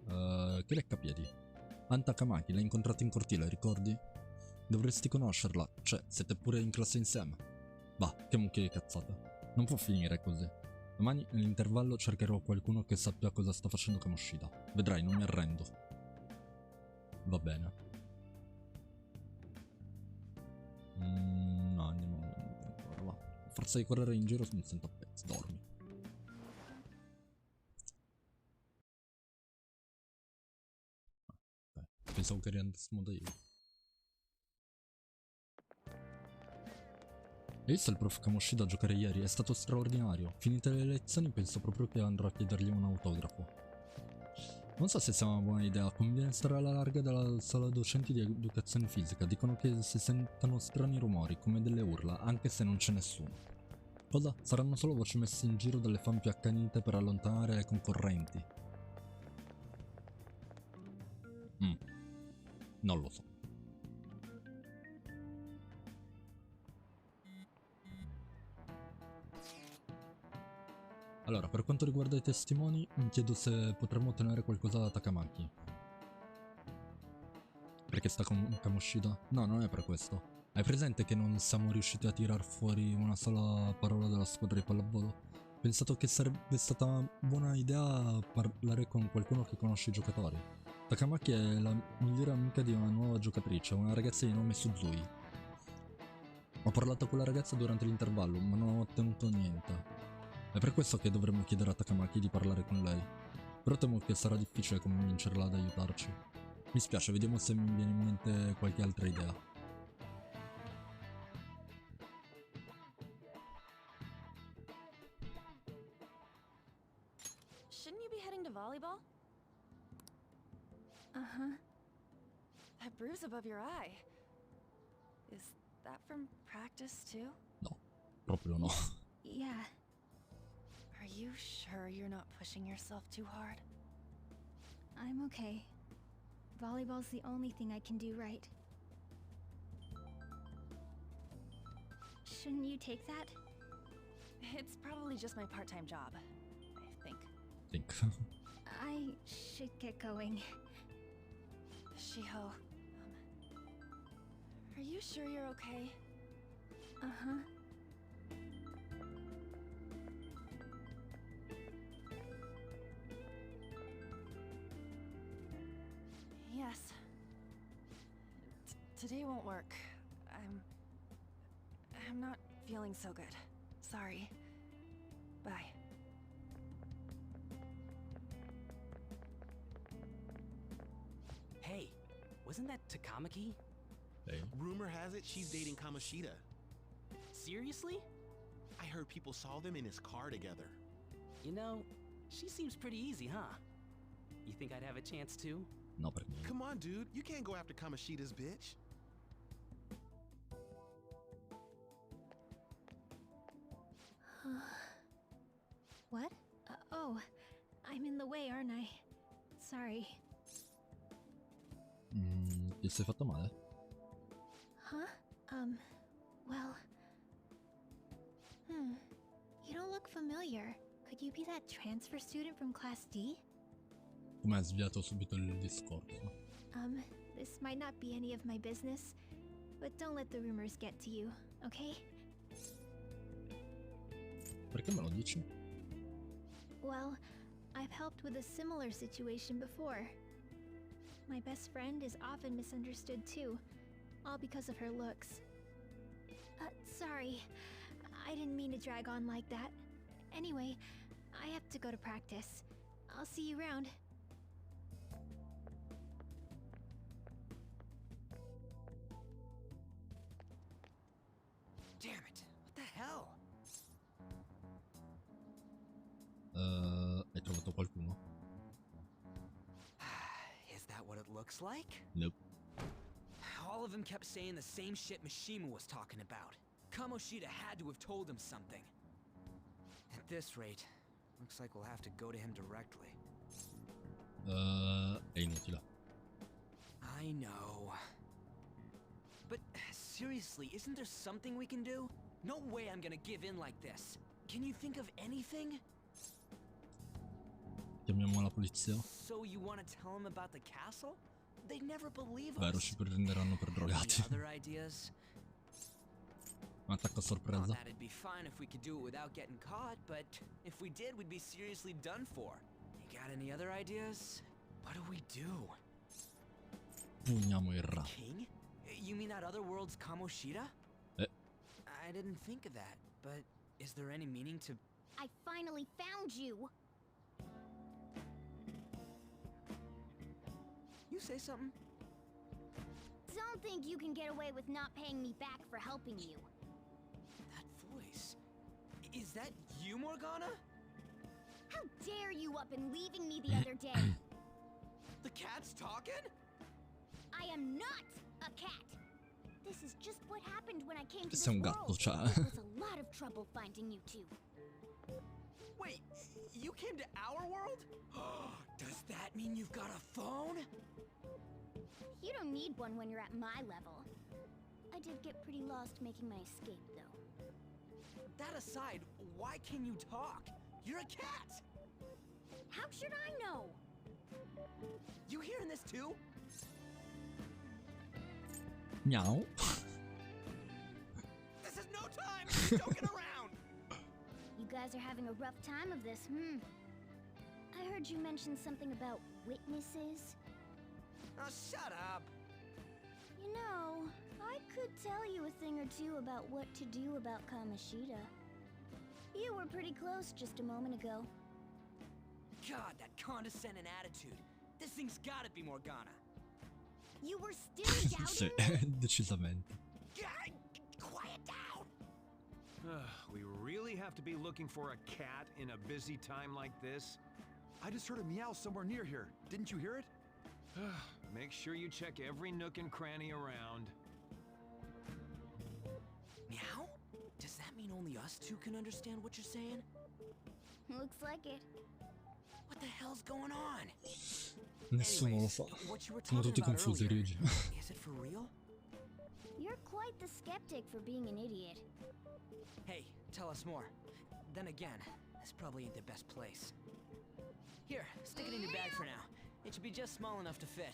Che leccapiedi? Anta Kamaki, l'hai incontrata in cortile, ricordi? Dovresti conoscerla, cioè, siete pure in classe insieme. Bah, che mucchio di cazzate. Non può finire così. Domani, nell'intervallo, cercherò qualcuno che sappia cosa sta facendo Kamoshida. Vedrai, non mi arrendo. Va bene. No, andiamo ancora, va. A forza di correre in giro mi sento a pezzi, dormi. Pensavo che riandassimo da io. Hai visto il prof Kamoshida giocare ieri? È stato straordinario. Finite le lezioni penso proprio che andrò a chiedergli un autografo. Non so se sia una buona idea, conviene stare alla larga dalla sala docenti di educazione fisica. Dicono che si sentono strani rumori, come delle urla, anche se non c'è nessuno. Cosa? Saranno solo voci messe in giro dalle fan più accanite per allontanare le concorrenti. Non lo so. Allora, per quanto riguarda i testimoni, mi chiedo se potremmo ottenere qualcosa da Takamaki. Perché sta con Kamoshida? No, non è per questo. Hai presente che non siamo riusciti a tirar fuori una sola parola dalla squadra di pallavolo? Ho pensato che sarebbe stata una buona idea parlare con qualcuno che conosce i giocatori. Takamaki è la migliore amica di una nuova giocatrice, una ragazza di nome Suzui. Ho parlato con la ragazza durante l'intervallo, ma non ho ottenuto niente. È per questo che dovremmo chiedere a Takamaki di parlare con lei. Però temo che sarà difficile convincerla ad aiutarci. Mi spiace, vediamo se mi viene in mente qualche altra idea. Shouldn't you be heading to volleyball? Uh-huh. That bruise above your eye. Is that from practice too? No, proprio no. Yeah. Are you sure you're not pushing yourself too hard? I'm okay. Volleyball's the only thing I can do right. Shouldn't you take that? It's probably just my part-time job, I think. I should get going. Shiho, are you sure you're okay? Uh-huh. Yes. Today won't work. I'm not feeling so good. Sorry. Bye. Hey, wasn't that Takamaki? Hey. Rumor has it she's dating Kamoshida. Seriously? I heard people saw them in his car together. You know, she seems pretty easy, huh? You think I'd have a chance too? No, per niente. Come on, dude. You can't go after Kamoshida's bitch. What? Oh, I'm in the way, aren't I? Sorry. Ti sei fatto male? Huh? Well... You don't look familiar. Could you be that transfer student from Class D? Come hai sviato subito il discorso? This might not be any of my business, but don't let the rumors get to you, okay? Perché me lo dici? Well, I've helped with a similar situation before. My best friend is often misunderstood too, all because of her looks. Sorry. I didn't mean to drag on like that. Anyway, I have to go to practice. I'll see you around. Damn it! What the hell? Hai trovato qualcuno? Is that what it looks like? Nope. All of them kept saying the same shit Mishima was talking about. Kamoshida had to have told him something. At this rate, looks like we'll have to go to him directly. È inutile. I know. But seriously, isn't there something we can do? No way I'm gonna give in like this. Can you think of anything? Chiamiamo la polizia. So you want to tell them about the castle? They'd never believe us. Vero, ci prenderanno per drogati. Other ideas? Un attacco a sorpresa. Well, that'd be fine if we could do it without getting caught, but if we did, we'd be seriously done for. You got any other ideas? What do we do? Pugniamo il ra. King? You mean that other world's Kamoshida? I didn't think of that, but is there any meaning to... I finally found you! You say something? Don't think you can get away with not paying me back for helping you. That voice... Is that you, Morgana? How dare you up and leaving me the other day? The cat's talking? I am not a cat! This is just what happened when I came to this Sei un world. gatto, cioè. It was a lot of trouble finding you two. Wait, you came to our world? Does that mean you've got a phone? You don't need one when you're at my level. I did get pretty lost making my escape, though. That aside, why can you talk? You're a cat! How should I know? You hearing this too? Meow. This is no time for joking around! You guys are having a rough time of this, I heard you mention something about witnesses. Oh, shut up! You know, I could tell you a thing or two about what to do about Kamoshida. You were pretty close just a moment ago. God, that condescending attitude. This thing's gotta be Morgana. You were still doubting Sì, decisamente. Quiet down! We really have to be looking for a cat in a busy time like this? I just heard a meow somewhere near here. Didn't you hear it? Make sure you check every nook and cranny around. Meow? Does that mean only us two can understand what you're saying? Looks like it. What the hell's going on? Nessuno lo sa. Sono tutti confusi, Luigi. Is it for real? You're quite the skeptic for being an idiot. Hey, tell us more. Then again, this probably ain't the best place. Here, stick it in your bag for now. It should be just small enough to fit.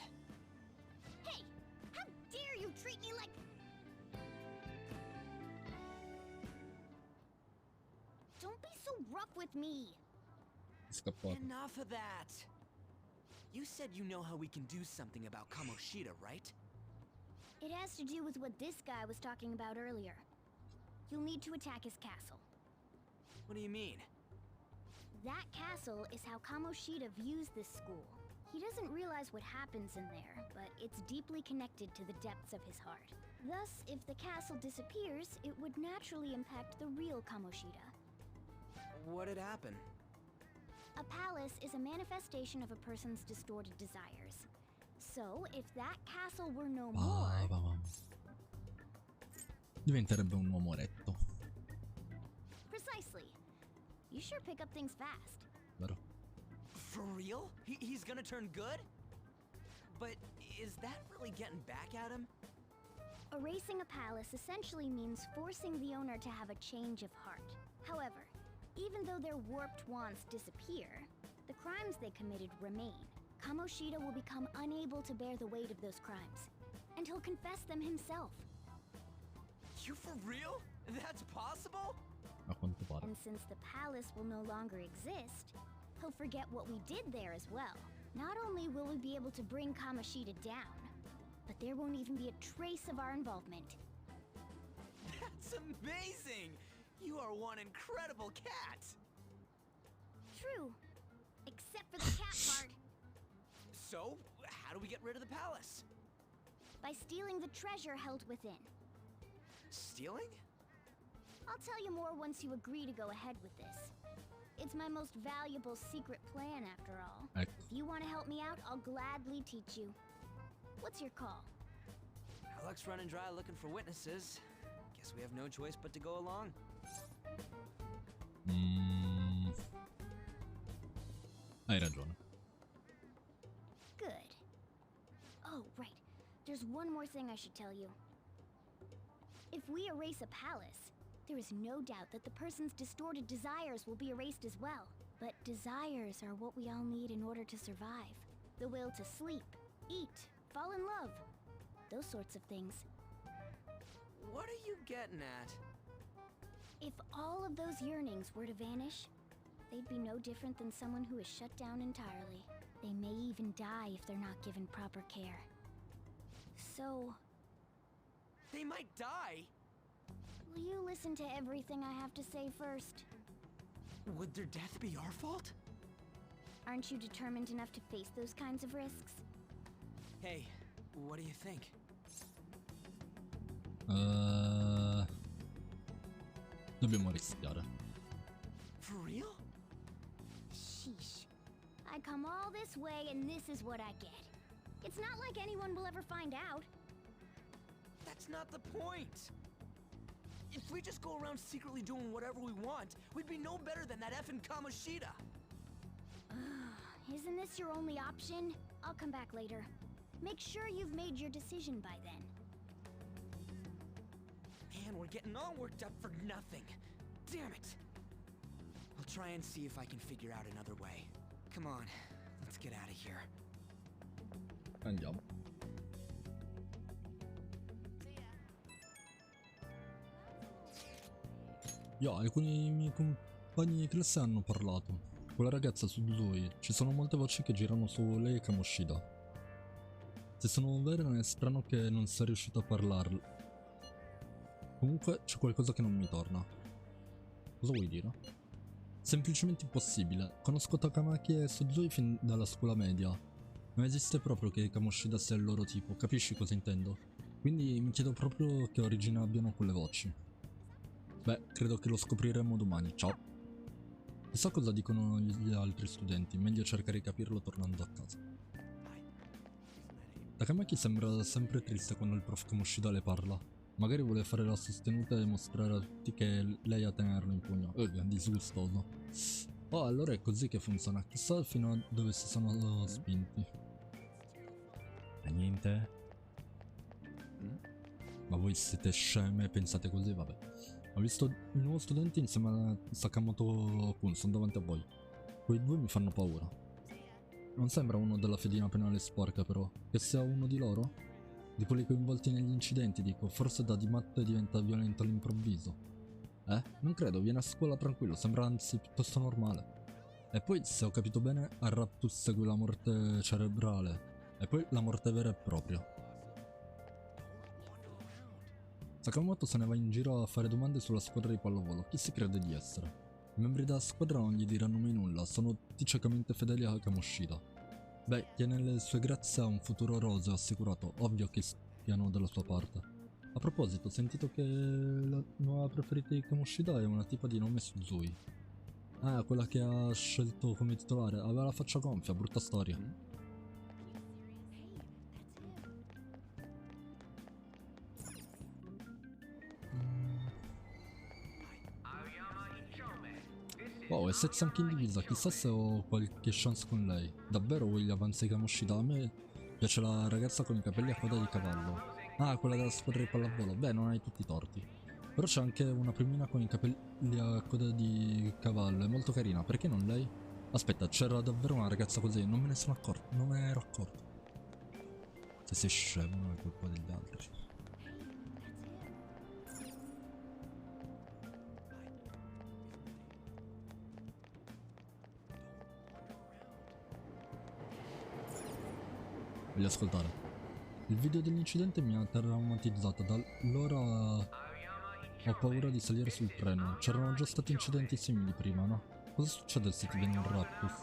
Hey! How dare you treat me like... Don't be so rough with me! Scappato. Enough of that! You said you know how we can do something about Kamoshida, right? It has to do with what this guy was talking about earlier. You'll need to attack his castle. What do you mean? That castle is how Kamoshida views this school. He doesn't realize what happens in there, but it's deeply connected to the depths of his heart. Thus, if the castle disappears, it would naturally impact the real Kamoshida. What'd happen? A palace is a manifestation of a person's distorted desires. So, if that castle were no more... Diventerebbe un uomo eretto. Precisely. You sure pick up things fast. Vero? For real? He's gonna turn good? But is that really getting back at him? Erasing a palace essentially means forcing the owner to have a change of heart. However, even though their warped wants disappear, the crimes they committed remain. Kamoshida will become unable to bear the weight of those crimes, and he'll confess them himself. You for real? That's possible? A quanto pare. And since the palace will no longer exist, he'll forget what we did there as well. Not only will we be able to bring Kamoshida down, but there won't even be a trace of our involvement. That's amazing! You are one incredible cat! True. Except for the cat part. So, how do we get rid of the palace? By stealing the treasure held within. Stealing? I'll tell you more once you agree to go ahead with this. It's my most valuable secret plan, after all. If you want to help me out, I'll gladly teach you. What's your call? Our luck's running dry looking for witnesses. Guess we have no choice but to go along. Hai ragione. Good. Oh, right. There's one more thing I should tell you. If we erase a palace, there is no doubt that the person's distorted desires will be erased as well. But desires are what we all need in order to survive. The will to sleep, eat, fall in love. Those sorts of things. What are you getting at? If all of those yearnings were to vanish, they'd be no different than someone who is shut down entirely. They may even die if they're not given proper care. So... They might die? will you listen to everything I have to say first? Would their death be our fault? Aren't you determined enough to face those kinds of risks? Hey, what do you think? Dobbiamo rischiare. For real? Sheesh. I come all this way and this is what I get. It's not like anyone will ever find out. That's not the point. If we just go around secretly doing whatever we want, we'd be no better than that effing Kamoshida. Isn't this your only option? I'll come back later. Make sure you've made your decision by then. Man, we're getting all worked up for nothing. Damn it. I'll try and see if I can figure out another way. Come on, let's get out of here. Andiamo. Io, alcuni miei compagni di classe hanno parlato. Quella ragazza su lui, ci sono molte voci che girano su lei e Kamoshida. Se sono vere non è strano che non sia riuscito a parlarlo. Comunque c'è qualcosa che non mi torna. Cosa vuoi dire? Semplicemente impossibile. Conosco Takamaki e Suzui fin dalla scuola media. Non esiste proprio che Kamoshida sia il loro tipo, capisci cosa intendo? Quindi mi chiedo proprio che origine abbiano quelle voci. Beh, credo che lo scopriremo domani, ciao. Chissà cosa dicono gli altri studenti, meglio cercare di capirlo tornando a casa. Takamaki sembra sempre triste quando il prof Kamoshida le parla. Magari vuole fare la sostenuta e mostrare a tutti che lei ha tenerlo in pugno. Disgustoso. Oh, allora è così che funziona. Chissà fino a dove si sono spinti. E niente. Ma voi siete sceme e pensate così? Vabbè. Ho visto il nuovo studente insieme a Sakamoto-kun, sono davanti a voi. Quei due mi fanno paura. Non sembra uno della fedina penale sporca però. Che sia uno di loro? Di quelli coinvolti negli incidenti, dico. Forse da di matto e diventa violento all'improvviso. Non credo, viene a scuola tranquillo, sembra anzi piuttosto normale. E poi, se ho capito bene, al raptus segue la morte cerebrale. E poi la morte vera e propria. Sakamoto se ne va in giro a fare domande sulla squadra di pallavolo. Chi si crede di essere? I membri della squadra non gli diranno mai nulla, sono tutti ciecamente fedeli a Kamoshida. Beh, tiene le sue grazie a un futuro roseo assicurato, ovvio che stiano dalla sua parte. A proposito, ho sentito che la nuova preferita di Kamoshida è una tipa di nome Suzui. Ah, quella che ha scelto come titolare, aveva la faccia gonfia, brutta storia. Wow, è Setsu anche in divisa, chissà se ho qualche chance con lei. Davvero vuoi gli avanzi Kamoshida? A me piace la ragazza con i capelli a coda di cavallo. Ah, quella della squadra di pallavolo. Beh, non hai tutti i torti. Però c'è anche una primina con i capelli a coda di cavallo, è molto carina, perché non lei? Aspetta, c'era davvero una ragazza così, non me ne sono accorto, non me ne ero accorto. Se sei scemo non è colpa degli altri. Voglio ascoltare. Il video dell'incidente mi ha traumatizzato, da allora ho paura di salire sul treno. C'erano già stati incidenti simili prima, no? Cosa succede se ti viene un raptus?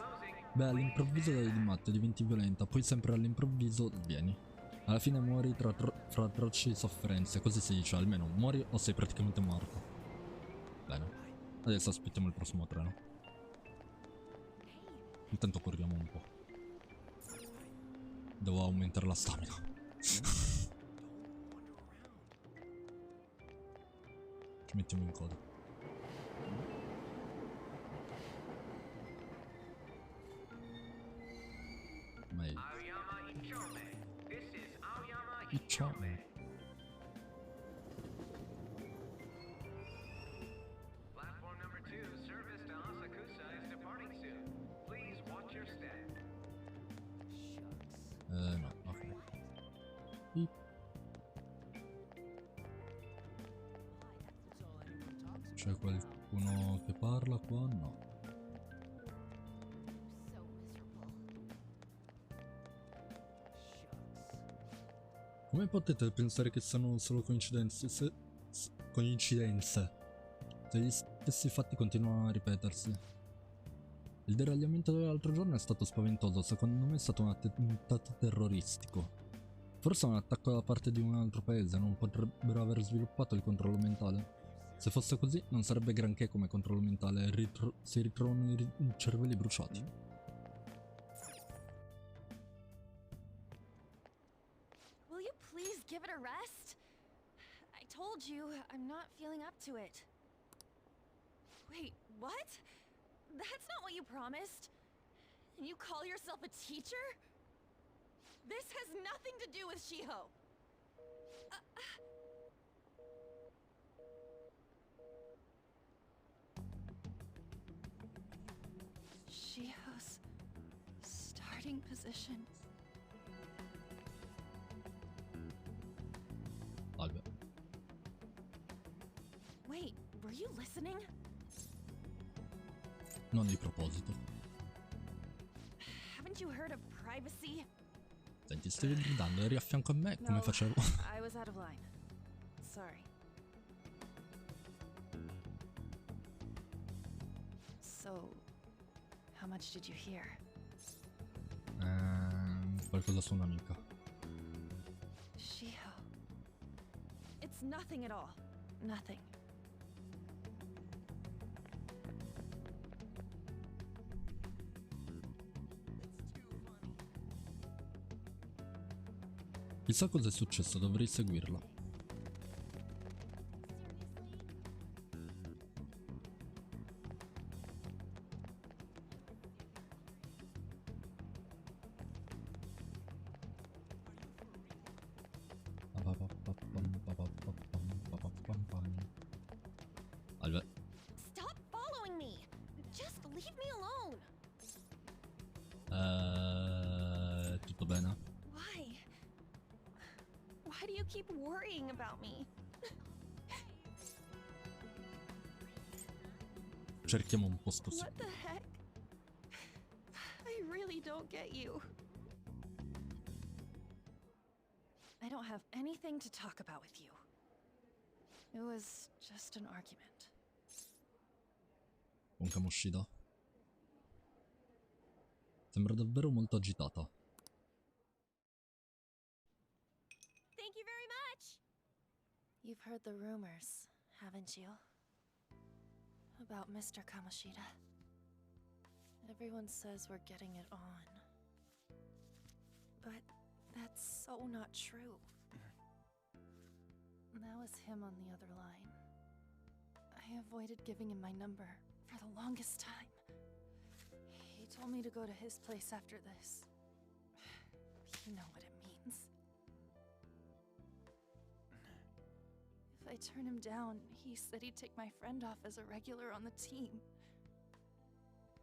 Beh, all'improvviso dai di matto, diventi violenta, poi sempre all'improvviso svieni. Alla fine muori fra atroci sofferenze, così si dice, almeno muori o sei praticamente morto. Bene, adesso aspettiamo il prossimo treno. Intanto corriamo un po'. Devo aumentare la stamina. Ci mettiamo in coda. Ma è... Ichome. Platform number 2, service to Asakusa is departing soon. Please watch your step. No, ok. Beep. C'è qualcuno che parla qua? No. Come potete pensare che siano solo coincidenze? Coincidenze. Se gli stessi fatti continuano a ripetersi. Il deragliamento dell'altro giorno è stato spaventoso, secondo me è stato un attentato terroristico. Forse un attacco da parte di un altro paese, non potrebbero aver sviluppato il controllo mentale. Se fosse così, non sarebbe granché come controllo mentale, si ritrovano i cervelli bruciati. Will you please give it a rest? I told you, I'm not feeling up to it. Wait, what? That's not what you promised. And you call yourself a teacher? This has nothing to do with Shiho. Shiho's starting position. Salve. Wait, were you listening? Non di proposito. Haven't you heard of privacy? Senti, stavi gridando, eri a fianco a me come No, facevo. I was out of line. Sorry. So, how much did you hear? Qualcosa su un'amica. Shiho. It's nothing at all. Nothing. Chissà cosa è successo, dovrei seguirla. Salve. Stop following me. Just leave me alone. Tutto bene? Why? Why do you keep worrying about me? Cerchiamo un posto What sicuro. the heck? I really don't get you. I don't have anything to talk about with you. It was just an argument. Con Kamoshida? Sembra davvero molto agitata. Thank you very much! You've heard the rumors, haven't you? About Mr. Kamoshida. Everyone says we're getting it on. But that's so not true. That was him on the other line. I avoided giving him my number for the longest time. He told me to go to his place after this. You know what it means. If I turn him down, he said he'd take my friend off as a regular on the team.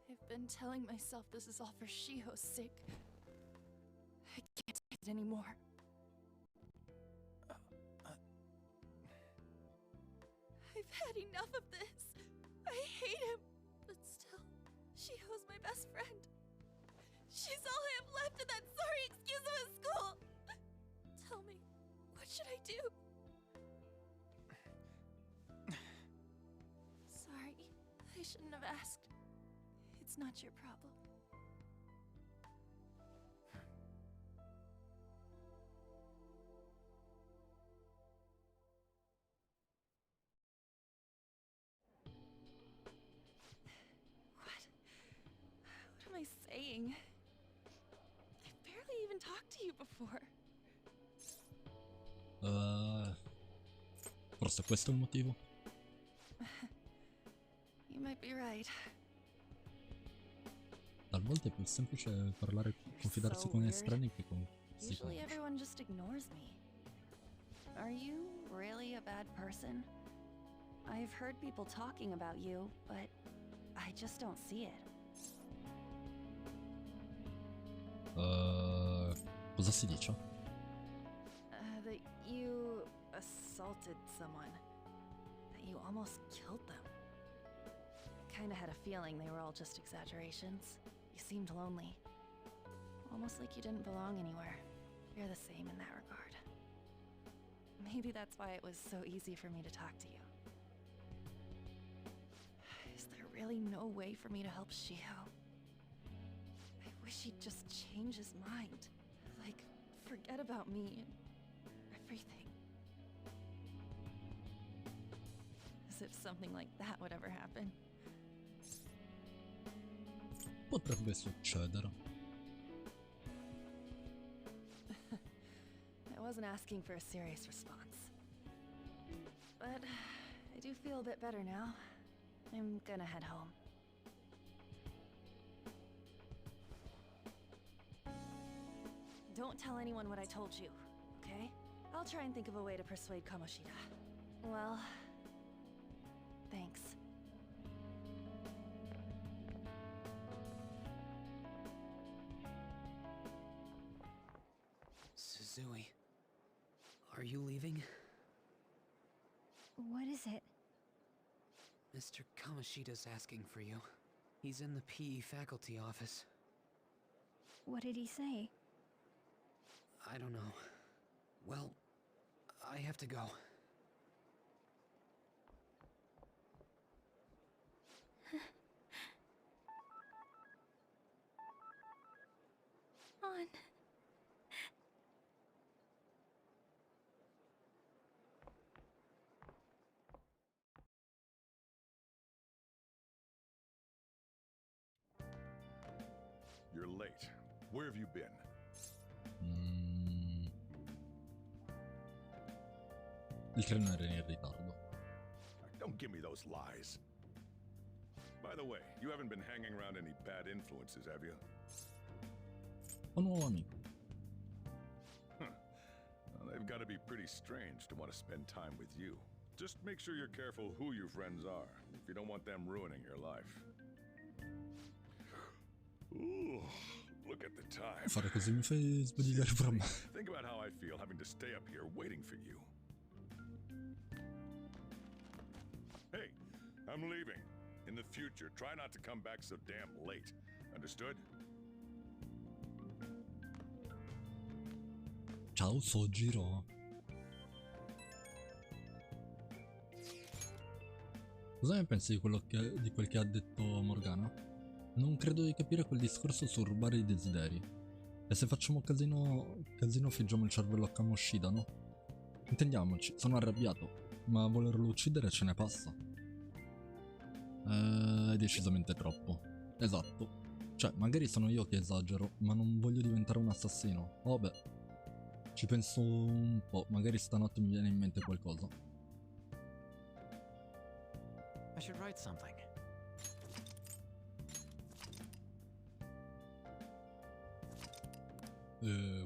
I've been telling myself this is all for Shiho's sake. I can't take it anymore. I've had enough of this. I hate him. But still, Shiho's my best friend. She's all I have left in that sorry excuse of a school. Tell me, what should I do? Sorry, I shouldn't have asked. It's not your problem. What am I saying? I've barely even talked to you before. Forse questo è il motivo? might be right. Talvolta è più semplice parlare, confidarsi So con weird. estranei che con si Usually conosce. everyone just ignores me. Are you really a bad person? I've heard people talking about you, but I just don't see it. Cosa si dice? That you assaulted someone. That you almost killed them. Kinda had a feeling they were all just exaggerations. You seemed lonely. Almost like you didn't belong anywhere. You're the same in that regard. Maybe that's why it was so easy for me to talk to you. Is there really no way for me to help Shio? I wish he'd just change his mind. Like, forget about me and everything. As if something like that would ever happen. Potrebbe succedere. I wasn't asking for a serious response. But I do feel a bit better now. I'm gonna head home. Don't tell anyone what I told you, okay? I'll try and think of a way to persuade Kamoshida. Well, thanks. Suzui, are you leaving? What is it? Mr. Kamoshida's asking for you. He's in the PE faculty office. What did he say? I don't know. Well, I have to go. On. You're late. Where have you been? Il treno era in ritardo. Don't give me those lies. By the way, you haven't been hanging around any bad influences, have you? Un nuovo amico. Well, they've got to be pretty strange to want to spend time with you. Just make sure you're careful who your friends are, if you don't want them ruining your life. Ooh, look at the time. Fare così mi fai sbadigliare pure a me. Think about how I feel having to stay up here waiting for you. Hey, I'm leaving. In the future, try not to come back so damn late. Understood? Ciao Sojiro. Cosa ne pensi di di quel che ha detto Morgana? Non credo di capire quel discorso su rubare i desideri. E se facciamo casino figgiamo il cervello a Kamoshida, no? Intendiamoci, sono arrabbiato, ma a volerlo uccidere ce ne passa. È decisamente troppo. Esatto. Cioè, magari sono io che esagero, ma non voglio diventare un assassino. Oh beh. Ci penso un po', magari stanotte mi viene in mente qualcosa. I should write something.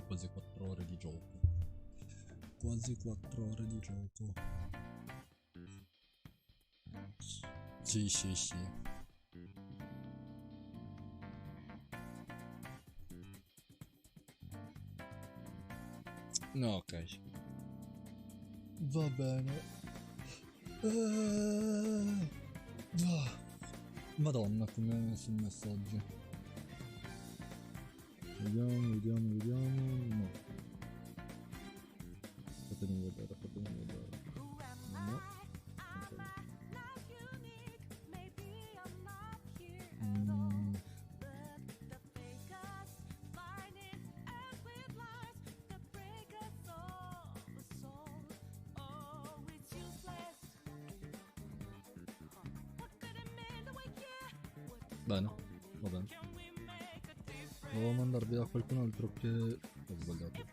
Quasi 4 ore di gioco. Quasi 4 ore di gioco. Sì, sì, sì. No, ok. Va bene. Madonna, come sono messo oggi. Vediamo. No. Fatemi vedere. No. Bene, va bene. Devo mandarvi da qualcun altro che... ho sbagliato.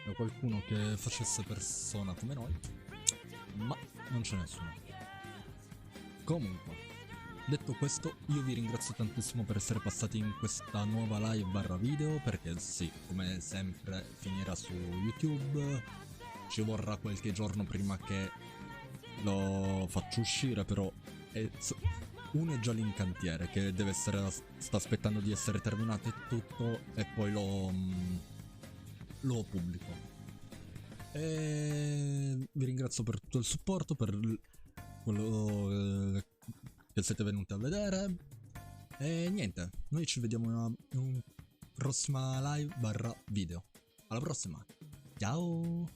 Da qualcuno che facesse persona come noi. Ma non c'è nessuno. Comunque, detto questo, io vi ringrazio tantissimo per essere passati in questa nuova live barra video, perché sì, come sempre finirà su YouTube, ci vorrà qualche giorno prima che lo faccio uscire, però uno è già lì in cantiere, che deve essere, sta aspettando di essere terminato e tutto, e poi lo pubblico. E vi ringrazio per tutto il supporto, per quello che siete venuti a vedere. E niente, noi ci vediamo in una prossima live barra video. Alla prossima, ciao!